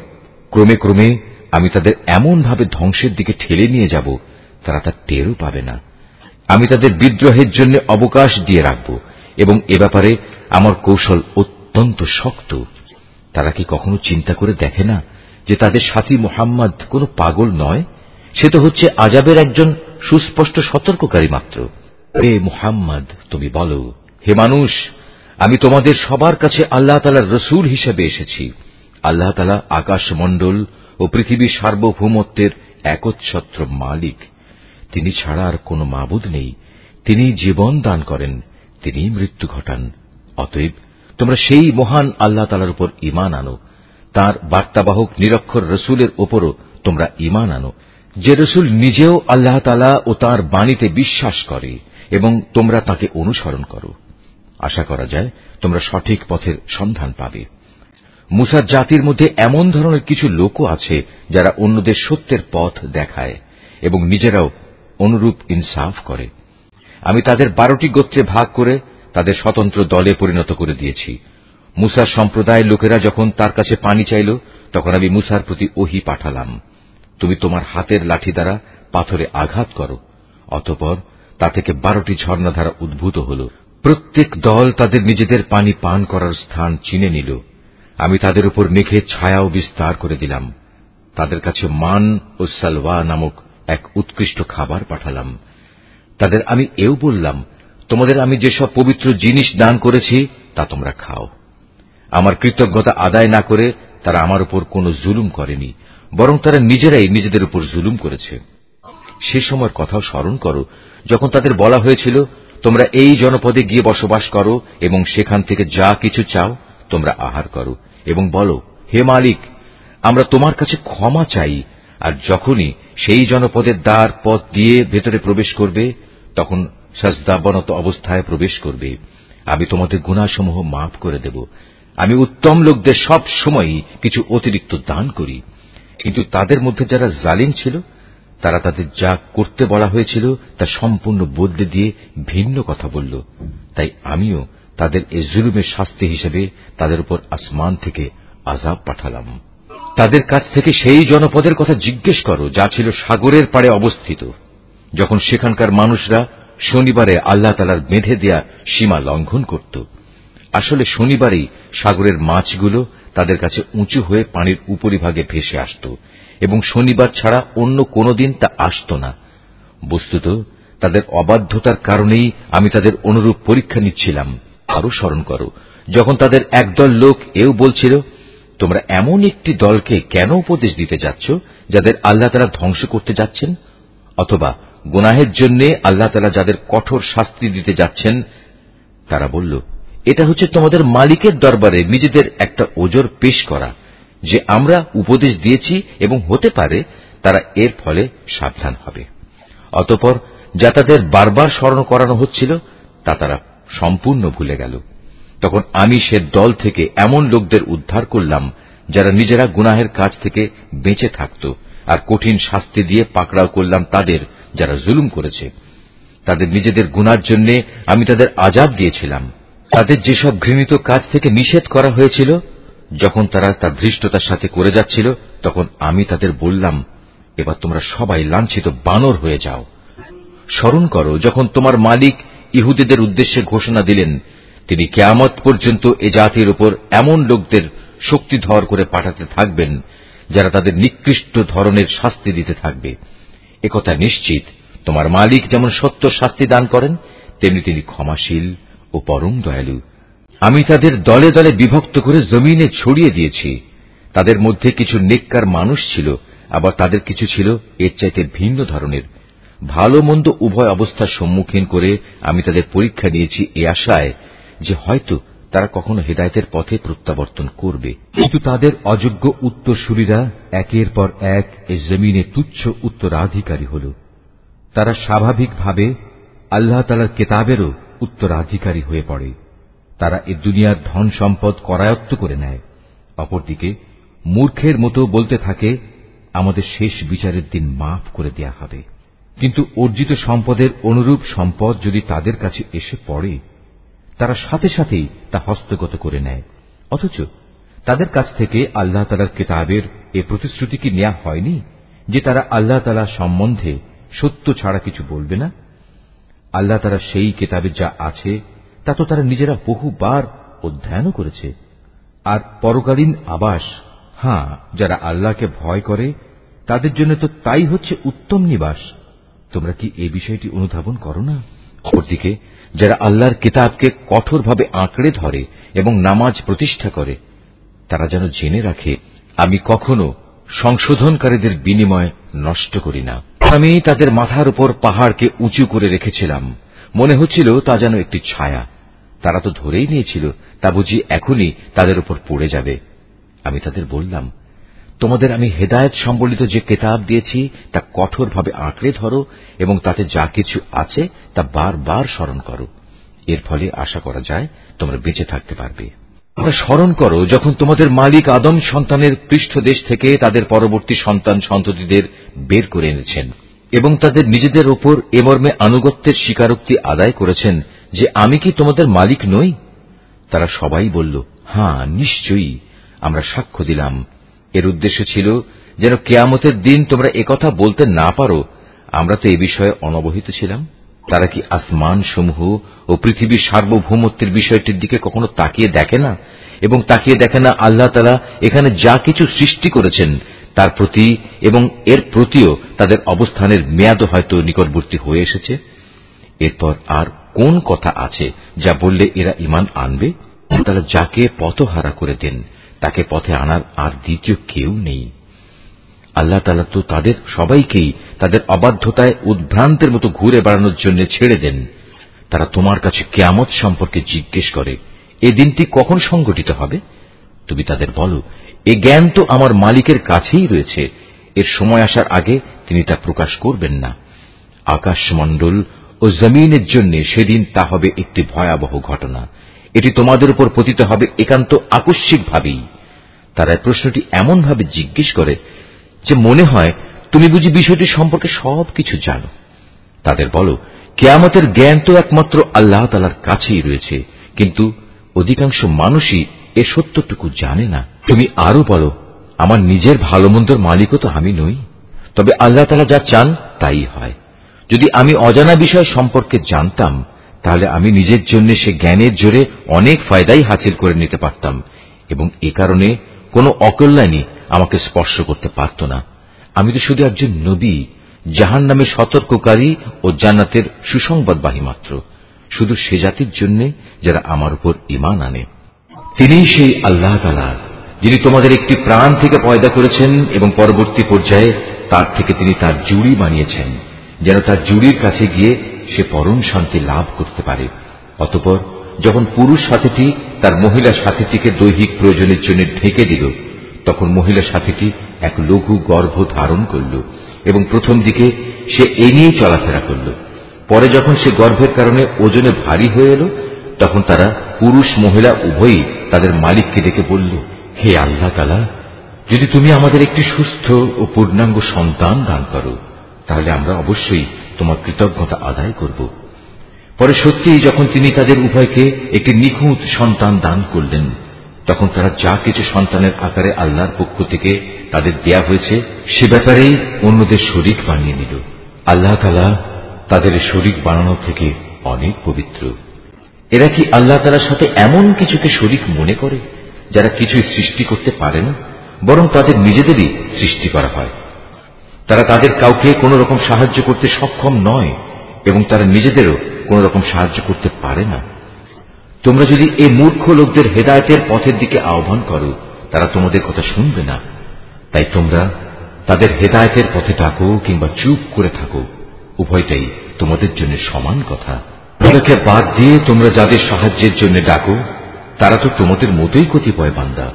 ক্রমে ক্রমে আমি তাদের এমন ভাবে ধ্বংসের দিকে ঠেলে নিয়ে যাব তারা তা টেরও পাবে না। আমি তাদের বিদ্রোহের জন্য অবকাশ দিয়ে রাখব এবং এ ব্যাপারে আমার কৌশল অত্যন্ত শক্ত। তারা কি কখনো চিন্তা করে দেখে না যে তাদের সাথী মুহাম্মদ কোনো পাগল নয়, সে তো হচ্ছে আযাবের একজন সুস্পষ্ট সতর্ককারী মাত্র। হে মুহাম্মদ, তুমি বলো, হে মানুষ, আমি তোমাদের সবার কাছে আল্লাহ তাআলার রসুল হিসেবে এসেছি। আল্লাহ তাআলা আকাশমণ্ডল ও পৃথিবীর সার্বভৌমত্বের একচ্ছত্র মালিক। তিনি ছাড়া আর কোনো মাবুদ নেই তিনি জীবন দান করেন, তিনি মৃত্যু ঘটান। অতএব তোমরা সেই মহান আল্লাহ তাআলার উপর ঈমান আনো, তাঁর বার্তাবাহক নিরক্ষর রসুলের উপরও তোমরা ঈমান আনো, যে রসুল নিজেও আল্লাহ তাআলা ও তাঁর বাণীতে বিশ্বাস করে এবং তোমরা তাকে অনুসরণ করো। আশা করা যায় তোমরা সঠিক পথের সন্ধান পাবে। মুসার জাতির মধ্যে এমন ধরনের কিছু লোকও আছে যারা অন্যদের সত্যের পথ দেখায় এবং নিজেরাও অনুরূপ ইনসাফ করে। আমি তাদের 12টি গোত্রে ভাগ করে তাদের স্বতন্ত্র দলে পরিণত করে দিয়েছি। মুসার সম্প্রদায়ের লোকেরা যখন তার কাছে পানি চাইল, তখন আমি মুসার প্রতি ওহী পাঠালাম, তুমি তোমার হাতের লাঠি দ্বারা পাথরে আঘাত করো। অতঃপর তা থেকে 12টি ঝর্ণাধারা উদ্ভূত হল। প্রত্যেক দল তাদের নিজেদের পানি পান করার স্থান চিনে নিল। আমি তাদের উপর মেঘের ছায়াও বিস্তার করে দিলাম। তাদের কাছে মান ও সালওয়া নামক এক উৎকৃষ্ট খাবার পাঠালাম। তাদের আমি এও বললাম, তোমাদের আমি যেসব পবিত্র জিনিস দান করেছি তা তোমরা খাও। আমার কৃতজ্ঞতা আদায় না করে তারা আমার উপর কোনো জুলুম করেনি, বরং তারা নিজেরাই নিজেদের উপর জুলুম করেছে। সে সময়ের কথাও স্মরণ করো যখন তাদের বলা হয়েছিল, তোমরা এই জনপদে গিয়ে বসবাস করো এবং সেখান থেকে যা কিছু চাও তোমরা আহার করো এবং বলো, হে মালিক, আমরা তোমার কাছে ক্ষমা চাই। আর যখনই সেই জনপদের দ্বার পথ দিয়ে ভেতরে প্রবেশ করবে, তখন সাজদাবনত অবস্থায় প্রবেশ করবে। আমি তোমাদের গুনাহসমূহ মাফ করে দেব। আমি উত্তম লোকদের সব সময়ই কিছু অতিরিক্ত দান করি। কিন্তু তাদের মধ্যে যারা জালিম ছিল, তারা তাদের যা করতে বলা হয়েছিল তা সম্পূর্ণ বদলে দিয়ে ভিন্ন কথা বলল। তাই আমিও তাদের এই জুলুমের শাস্তি হিসেবে তাদের উপর আসমান থেকে আযাব পাঠালাম। তাদের কাছ থেকে সেই জনপদের কথা জিজ্ঞেস করো যা ছিল সাগরের পাড়ে অবস্থিত, যখন সেখানকার মানুষরা শনিবারে আল্লাহ তাআলার বেঁধে দেয়া সীমা লঙ্ঘন করত। আসলে শনিবারেই সাগরের মাছগুলো তাদের কাছে উঁচু হয়ে পানির উপরিভাগে ভেসে আসত এবং শনিবার ছাড়া অন্য কোনো দিন তা আসত না। বস্তুত তাদের অবাধ্যতার কারণেই আমি তাদের অনুরূপ পরীক্ষা নিচ্ছিলাম। আরো স্মরণ করো যখন তাদের একদল লোক এও বলছিল, তোমরা এমন একটি দলকে কেন উপদেশ দিতে যাচ্ছ যাদের আল্লাহ তাআলা ধ্বংস করতে যাচ্ছেন, অথবা গুনাহের জন্য আল্লাহ তাআলা যাদের কঠোর শাস্তি দিতে যাচ্ছেন। তারা বলল, এটা হচ্ছে তোমাদের মালিকের দরবারে নিজেদের একটা ওজর পেশ করা যে আমরা উপদেশ দিয়েছি এবং হতে পারে তারা এর ফলে সাবধান হবে। অতঃপর যা তাদের বারবার স্মরণ করানো হচ্ছিল তা তারা সম্পূর্ণ ভুলে গেল। তখন আমি সে দল থেকে এমন লোকদের উদ্ধার করলাম যারা নিজেরা গুনাহের কাজ থেকে বেঁচে থাকত, আর কঠিন শাস্তি দিয়ে পাকড়াও করলাম তাদের যারা জুলুম করেছে। তাদের নিজেদের গুনার জন্য আমি তাদের আযাব দিয়েছিলাম। তাদের যেসব ঘৃণিত কাজ থেকে নিষেধ করা হয়েছিল, যখন তারা তা ধৃষ্টতার সাথে করে যাচ্ছিল, তখন আমি তাদের বললাম, এবার তোমরা সবাই লাঞ্ছিত বানর হয়ে যাও। স্মরণ করো যখন তোমার মালিক ইহুদীদের উদ্দেশ্যে ঘোষণা দিলেন, তিনি কিয়ামত পর্যন্ত এ জাতির উপর এমন লোকদের শক্তিধর করে পাঠাতে থাকবেন যারা তাদের নিকৃষ্ট ধরনের শাস্তি দিতে থাকবে। একথা নিশ্চিত, তোমার মালিক যেমন সত্য শাস্তি দান করেন, তেমনি তিনি ক্ষমাশীল ও পরম দয়ালু। আমি তাদের দলে দলে বিভক্ত করে জমিনে ছড়িয়ে দিয়েছি। তাদের মধ্যে কিছু নেককার মানুষ ছিল, আবার তাদের কিছু ছিল এর চাইতে ভিন্ন ধরনের। ভালো মন্দ উভয় অবস্থার সম্মুখীন করে আমি তাদের পরীক্ষা নিয়েছি এ আশায় যে হয়তো তারা কখনো হেদায়েতের পথে প্রত্যাবর্তন করবে। কিন্তু তাদের অযোগ্য উত্তরসূরিরা একের পর এক এই জমিনে তুচ্ছ উত্তরাধিকারী হল। তারা স্বাভাবিকভাবে আল্লাহ তাআলার কিতাবেরও উত্তরাধিকারী হয়ে পড়ে। তারা এ দুনিয়ার ধন সম্পদ করায়ত্ত করে নেয়। অপরদিকে মূর্খের মতো বলতে থাকে, আমাদের শেষ বিচারের দিন মাফ করে দেয়া হবে। কিন্তু অর্জিত সম্পদের অনুরূপ সম্পদ যদি তাদের কাছে এসে পড়ে, তারা সাথে সাথেই তা হস্তগত করে নেয়। অথচ তাদের কাছ থেকে আল্লাহ তাআলার কিতাবের এ প্রতিশ্রুতি কি নেওয়া হয়নি যে তারা আল্লাহ তাআলা সম্বন্ধে সত্য ছাড়া কিছু বলবে না? আল্লাহ তাআলা সেই কিতাবে যা আছে তা তো তারা নিজেরা বহুবার অধ্যয়নও করেছে। আর পরকালীন আবাস, যারা আল্লাহকে ভয় করে তাদের জন্য তো তাই হচ্ছে উত্তম নিবাস। তোমরা কি এই বিষয়টি অনুধাবন করো না? অপরদিকে যারা আল্লাহর কিতাবকে কঠোরভাবে আঁকড়ে ধরে এবং নামাজ প্রতিষ্ঠা করে, তারা যেন জেনে রাখে, আমি কখনো সংশোধনকারীদের বিনিময় নষ্ট করি না। আমি তাদের মাথার উপর পাহাড়কে উঁচু করে রেখেছিলাম, মনে হচ্ছিল তা যেন একটি ছায়া। তারা তো ধরেই নিয়েছিল তা বুঝি এখনই তাদের উপর পড়ে যাবে। আমি তাদের বললাম, তোমাদের আমি হেদায়েত সম্বলিত যে কিতাব দিয়েছি তা কঠোরভাবে আঁকড়ে ধরো এবং তাতে যা কিছু আছে তা বারবার স্মরণ করো। এর ফলে আশা করা যায় তোমরা বেঁচে থাকতে পারবে। তোমরা স্মরণ করো যখন তোমাদের মালিক আদম সন্তানের পৃষ্ঠদেশ থেকে তাদের পরবর্তী সন্তান সন্ততিদের বের করে এনেছেন এবং তাদের নিজেদের ওপর এ মর্মে আনুগত্যের স্বীকারোক্তি আদায় করেছেন যে আমি কি তোমাদের মালিক নই? তারা সবাই বলল, হ্যাঁ নিশ্চয়ই, আমরা সাক্ষ্য দিলাম। এর উদ্দেশ্য ছিল যেন কিয়ামতের দিন তোমরা একথা বলতে না পারো, আমরা তো এ বিষয়ে অনবহিত ছিলাম। তারা কি আসমান সমূহ ও পৃথিবীর সার্বভৌমত্বের বিষয়টির দিকে কখনো তাকিয়ে দেখে না এবং তাকিয়ে দেখে না আল্লাহ তাআলা এখানে যা কিছু সৃষ্টি করেছেন তার প্রতি এবং এর প্রতিও তাদের অবস্থানের মেয়াদ হয়তো নিকটবর্তী হয়ে এসেছে? এরপর আর কোন কথা আছে যা বললে এরা ঈমান আনবে? তারা যাকে পথহারা করে দেন তাকে পথে আনার আর দ্বিতীয় কেউ নেই। আল্লাহ তাআলা তো তাদের সবাইকেই তাদের অবাধ্যতায় উদ্ভ্রান্তের মতো ঘুরে বেড়ানোর জন্য ছেড়ে দেন। তারা তোমার কাছে কিয়ামত সম্পর্কে জিজ্ঞেস করে, এ দিনটি কখন সংঘটিত হবে? তুমি তাদের বলো, এ জ্ঞান তো আমার মালিকের কাছেই রয়েছে, এর সময় আসার আগে তিনি তা প্রকাশ করবেন না। আকাশমণ্ডল ও জমিনের জন্য সেদিন তা হবে একটি ভয়াবহ ঘটনা। এটি তোমাদের উপর পতিত হবে একান্ত আকস্মিকভাবেই। তারা প্রশ্নটি এমনভাবে জিজ্ঞেস করে যে মনে হয় তুমি বুঝি বিষয়টি সম্পর্কে সবকিছু জানো। তাদের বলো, কিয়ামতের জ্ঞান তো একমাত্র আল্লাহ তাআলার কাছেই রয়েছে, কিন্তু অধিকাংশ মানুষই এ সত্যটুকু জানে না। তুমি আরো বলো, আমার নিজের ভালো মন্দর মালিকও তো আমি নই, তবে আল্লাহ তাআলা যা চান তাই হয়। যদি আমি অজানা বিষয় সম্পর্কে জানতাম তাহলে আমি নিজের জন্য সে জ্ঞানের জোরে অনেক ফায়দাই হাসিল করে নিতে পারতাম এবং এ কারণে কোনো অকল্যাণই আমাকে স্পর্শ করতে পারত না। আমি তো শুধু একজন নবী, জাহান্নামে সতর্ককারী ও জান্নাতের সুসংবাদবাহী মাত্র, শুধু সে জাতির জন্য যারা আমার উপর ঈমান আনে। তিনিই সেই আল্লাহ তাআলা যিনি তোমাদের একটি প্রাণ থেকে পয়দা করেছেন এবং পরবর্তী পর্যায়ে তার থেকে তিনি তার জুড়ি বানিয়েছেন যেন তার জুড়ির কাছে গিয়ে সে পরম শান্তি লাভ করতে পারে। অতঃপর যখন পুরুষ সাথীটি তার মহিলা সাথীটিকে দৈহিক প্রয়োজনের জন্য ঢেকে দিল, তখন মহিলা সাথীটি এক লঘু গর্ভ ধারণ করল এবং প্রথম দিকে সে এ নিয়ে চলাফেরা করল। পরে যখন সে গর্ভের কারণে ওজনে ভারী হয়ে এলো, তখন তারা পুরুষ মহিলা উভয়ই তাদের মালিককে ডেকে বলল, হে আল্লাহ তাআলা, যদি তুমি আমাদের একটি সুস্থ ও পূর্ণাঙ্গ সন্তান দান করো তাহলে আমরা অবশ্যই তোমার কৃতজ্ঞতা আদায় করব। পরে সত্যিই যখন তিনি তাদের উভয়কে একটি নিখুঁত সন্তান দান করলেন, তখন তারা যা কিছু সন্তানের আকারে আল্লাহর পক্ষ থেকে তাদের দেয়া হয়েছে সে ব্যাপারেই অন্যদের শরীক বানিয়ে নিল। আল্লাহ তাআলা তাদের শরীক বানানো থেকে অনেক পবিত্র। এরা কি আল্লাহ তাআলার সাথে এমন কিছুকে শরীক মনে করে যারা কিছুই সৃষ্টি করতে পারে না, বরং তাদের নিজেদেরই সৃষ্টি করা হয়। তারা তাদের কাউকে কোন রকম সাহায্য করতে সক্ষম নয় এবং তারা নিজেদেরও কোন রকম সাহায্য করতে পারে না। তোমরা যদি এই মূর্খ লোকদের হেদায়েতের পথের দিকে আহ্বান করো, তারা তোমাদের কথা শুনবে না। তাই তোমরা তাদের হেদায়েতের পথে ডাকো কিংবা চুপ করে থাকো, উভয়টাই তোমাদের জন্য সমান কথা। তাদেরকে বাদ দিয়ে তোমরা যাদের সাহায্যের জন্য ডাকো তারা তো তোমাদের মতোই কতিপয় বান্দা,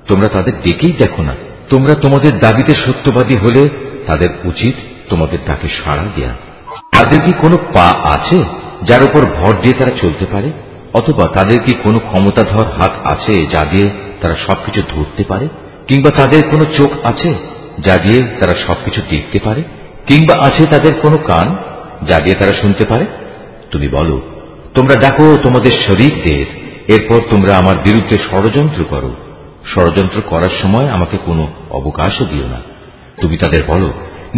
তোমরা তাদের ডেকেই দেখো না। তোমরা তোমাদের দাবিতে সত্যবাদী হলে তাদের উচিত তোমাদের ডাকে সাড়া দেয়া। তাদের কি কোনো পা আছে যার উপর ভর দিয়ে তারা চলতে পারে? অথবা তাদের কি কোনো ক্ষমতাধর হাত আছে যা দিয়ে তারা সবকিছু ধরতে পারে? কিংবা তাদের কোনো চোখ আছে যা দিয়ে তারা সবকিছু দেখতে পারে? কিংবা আছে তাদের কোনো কান যা দিয়ে তারা শুনতে পারে? তুমি বলো, তোমরা ডাকো তোমাদের শরীকদের, এরপর তোমরা আমার বিরুদ্ধে ষড়যন্ত্র করো। ষড়যন্ত্র করার সময় আমাকে কোনো অবকাশও দিও না। তুমি তাদের বলো,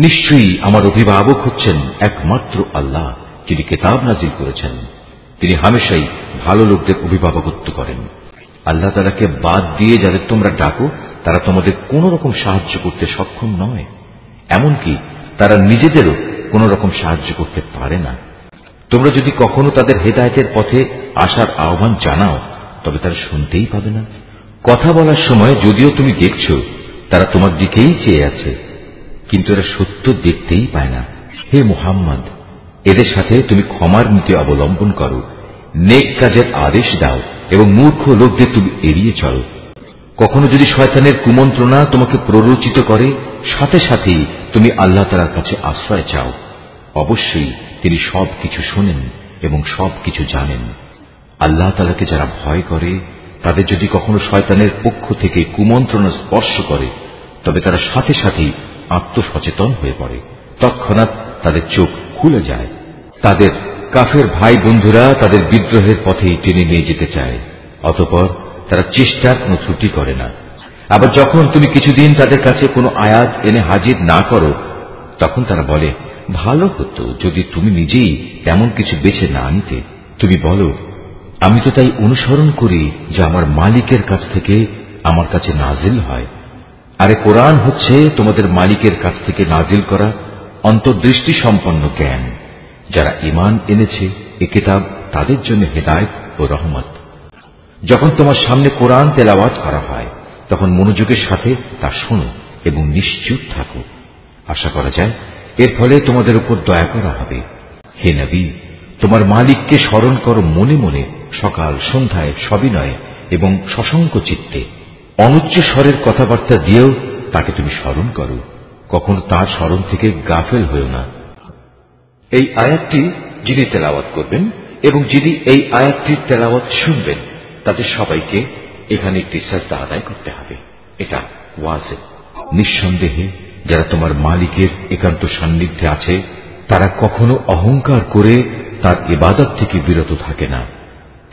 নিশ্চয়ই আমার অভিভাবক হচ্ছেন একমাত্র আল্লাহ, যিনি কিতাব নাজিল করেছেন। তিনি হামেশাই ভালো লোকদের অভিভাবকত্ব করেন। আল্লাহ তাআলাকে বাদ দিয়ে যাদের তোমরা ডাকো তারা তোমাদের কোন রকম সাহায্য করতে সক্ষম নয়, এমনকি তারা নিজেদেরও কোন রকম সাহায্য করতে পারে না। তোমরা যদি কখনো তাদের হেদায়েতের পথে আসার আহ্বান জানাও তবে তারা শুনতেই পাবে না। কথা বলার সময় যদিও তুমি দেখছো তারা তোমার দিকেই চেয়ে আছে, কিন্তু এরা সত্য দেখতেই পায় না। হে মুহাম্মদ, এদের সাথে তুমি ক্ষমার নীতি অবলম্বন করো, নেক কাজের আদেশ দাও এবং মূর্খ লোকদের তুমি এড়িয়ে চলো। কখনো যদি শয়তানের কুমন্ত্রণা তোমাকে প্ররোচিত করে, সাথে সাথেই তুমি আল্লাহ তাআলার কাছে আশ্রয় চাও। অবশ্যই তিনি সবকিছু শোনেন এবং সবকিছু জানেন। আল্লাহ তাআলাকে যারা ভয় করে, তাদের যদি কখনো শয়তানের পক্ষ থেকে কুমন্ত্রণা স্পর্শ করে, তবে তারা সাথে সাথেই আত্মসচেতন হয়ে পড়ে। তৎক্ষণাৎ তাদের চোখ খুলে যায়। তাদের কাফের ভাই বন্ধুরা তাদের বিদ্রোহের পথেই টেনে নিয়ে যেতে চায়, অতঃপর তারা চেষ্টার কোনো ত্রুটি করে না। আবার যখন তুমি কিছুদিন তাদের কাছে কোনো আয়াত এনে হাজির না করো, তখন তারা বলে, ভালো হতো যদি তুমি নিজেই তেমন কিছু বেছে না নিতে। তুমি বলো, আমি তো তাই অনুসরণ করি যা আমার মালিকের কাছ থেকে আমার কাছে নাজিল হয়। আরে কোরআন হচ্ছে তোমাদের মালিকের কাছ থেকে নাজিল করা অন্তর্দৃষ্টি সম্পন্ন জ্ঞান। যারা ঈমান এনেছে এ কিতাব তাদের জন্য হেদায়েত ও রহমত। যখন তোমার সামনে কোরআন তেলাওয়াত করা হয়, তখন মনোযোগের সাথে তা শোনো এবং নিশ্চুপ থাকো। আশা করা যায় এর ফলে তোমাদের উপর দয়া করা হবে। হে নবী, তোমার মালিককে স্মরণ করো মনে মনে, সকাল সন্ধ্যায় সবিনয়ে এবং সশঙ্ক চিত্তে। অনুচ্চ স্বরের কথাবার্তা দিয়েও তাকে তুমি স্মরণ করো, কখনো তার স্মরণ থেকে গাফেল হয়েও না। এই আয়াতটি যিনি তেলাওয়াত করবেন এবং যিনি এই আয়াতটির তেলাওয়াত শুনবেন, তাদের সবাইকে এখানে একটি সাজদা আদায় করতে হবে। এটা ওয়াজিব। নিঃসন্দেহে যারা তোমার মালিকের একান্ত সান্নিধ্যে আছে, তারা কখনো অহংকার করে তার ইবাদত থেকে বিরত থাকে না।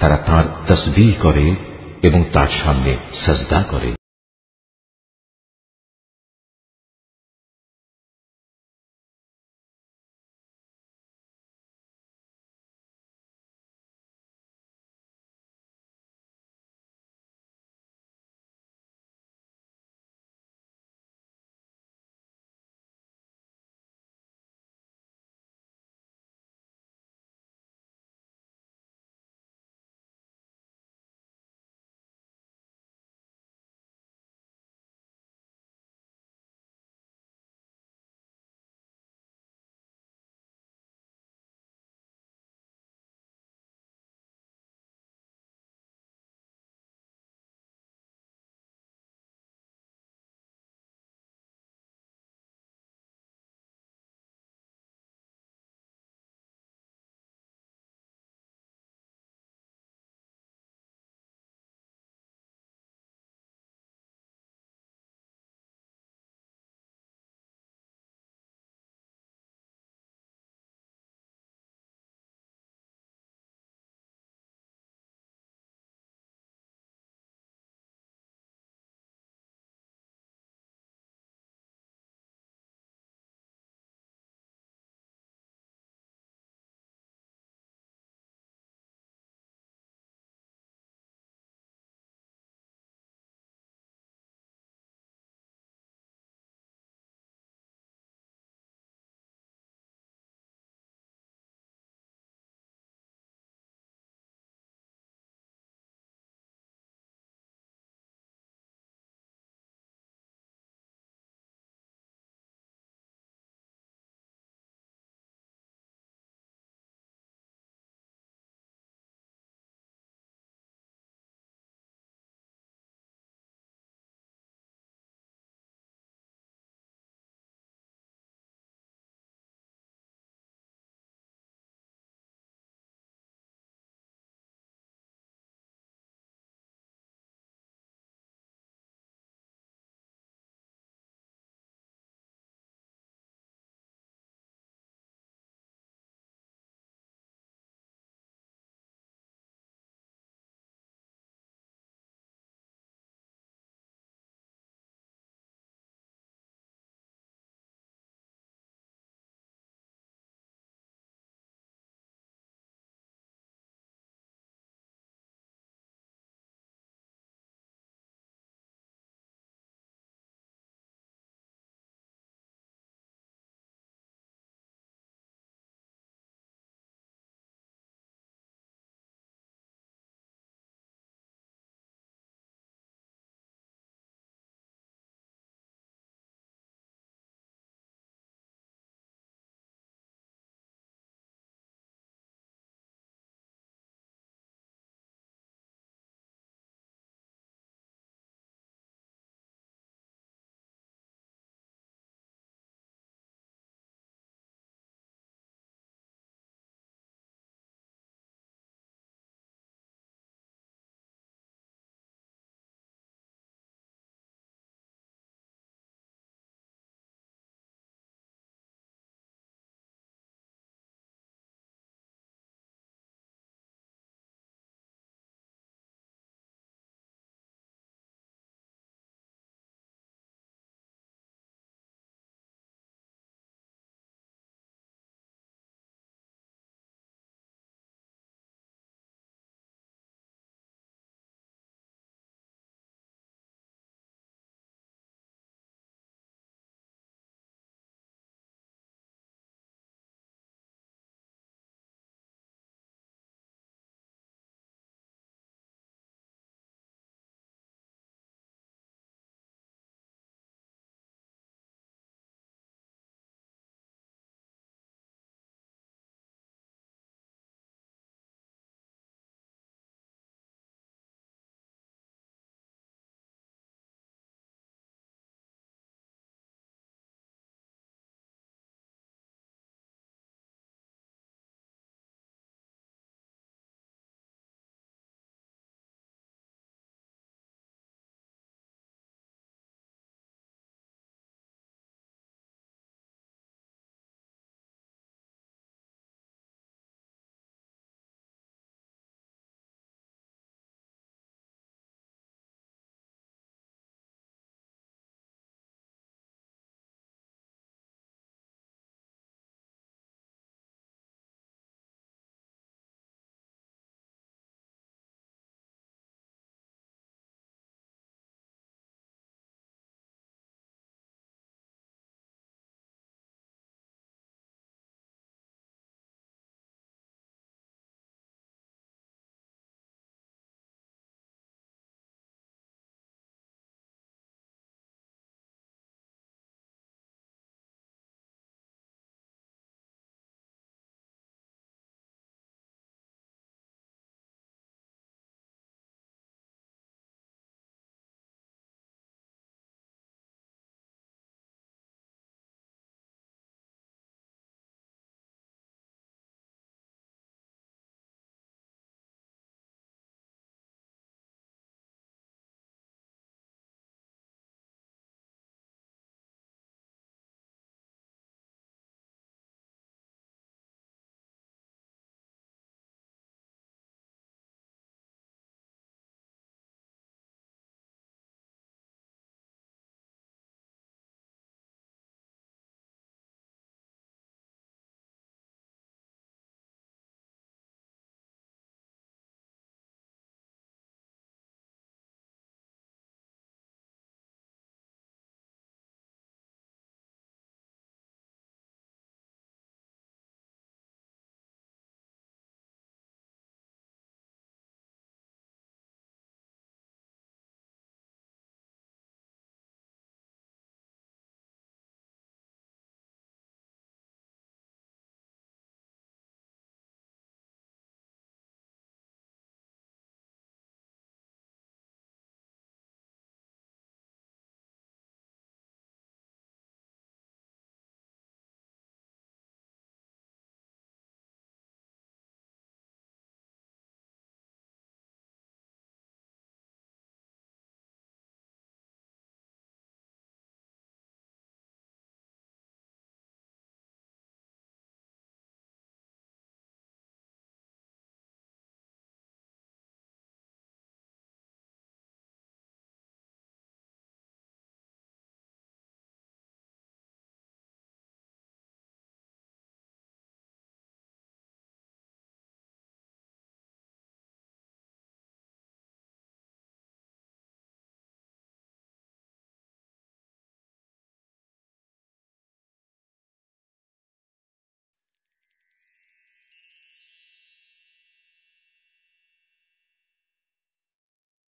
তারা তার তাসবিহ করে এবং তার সামনে সাজদা করে।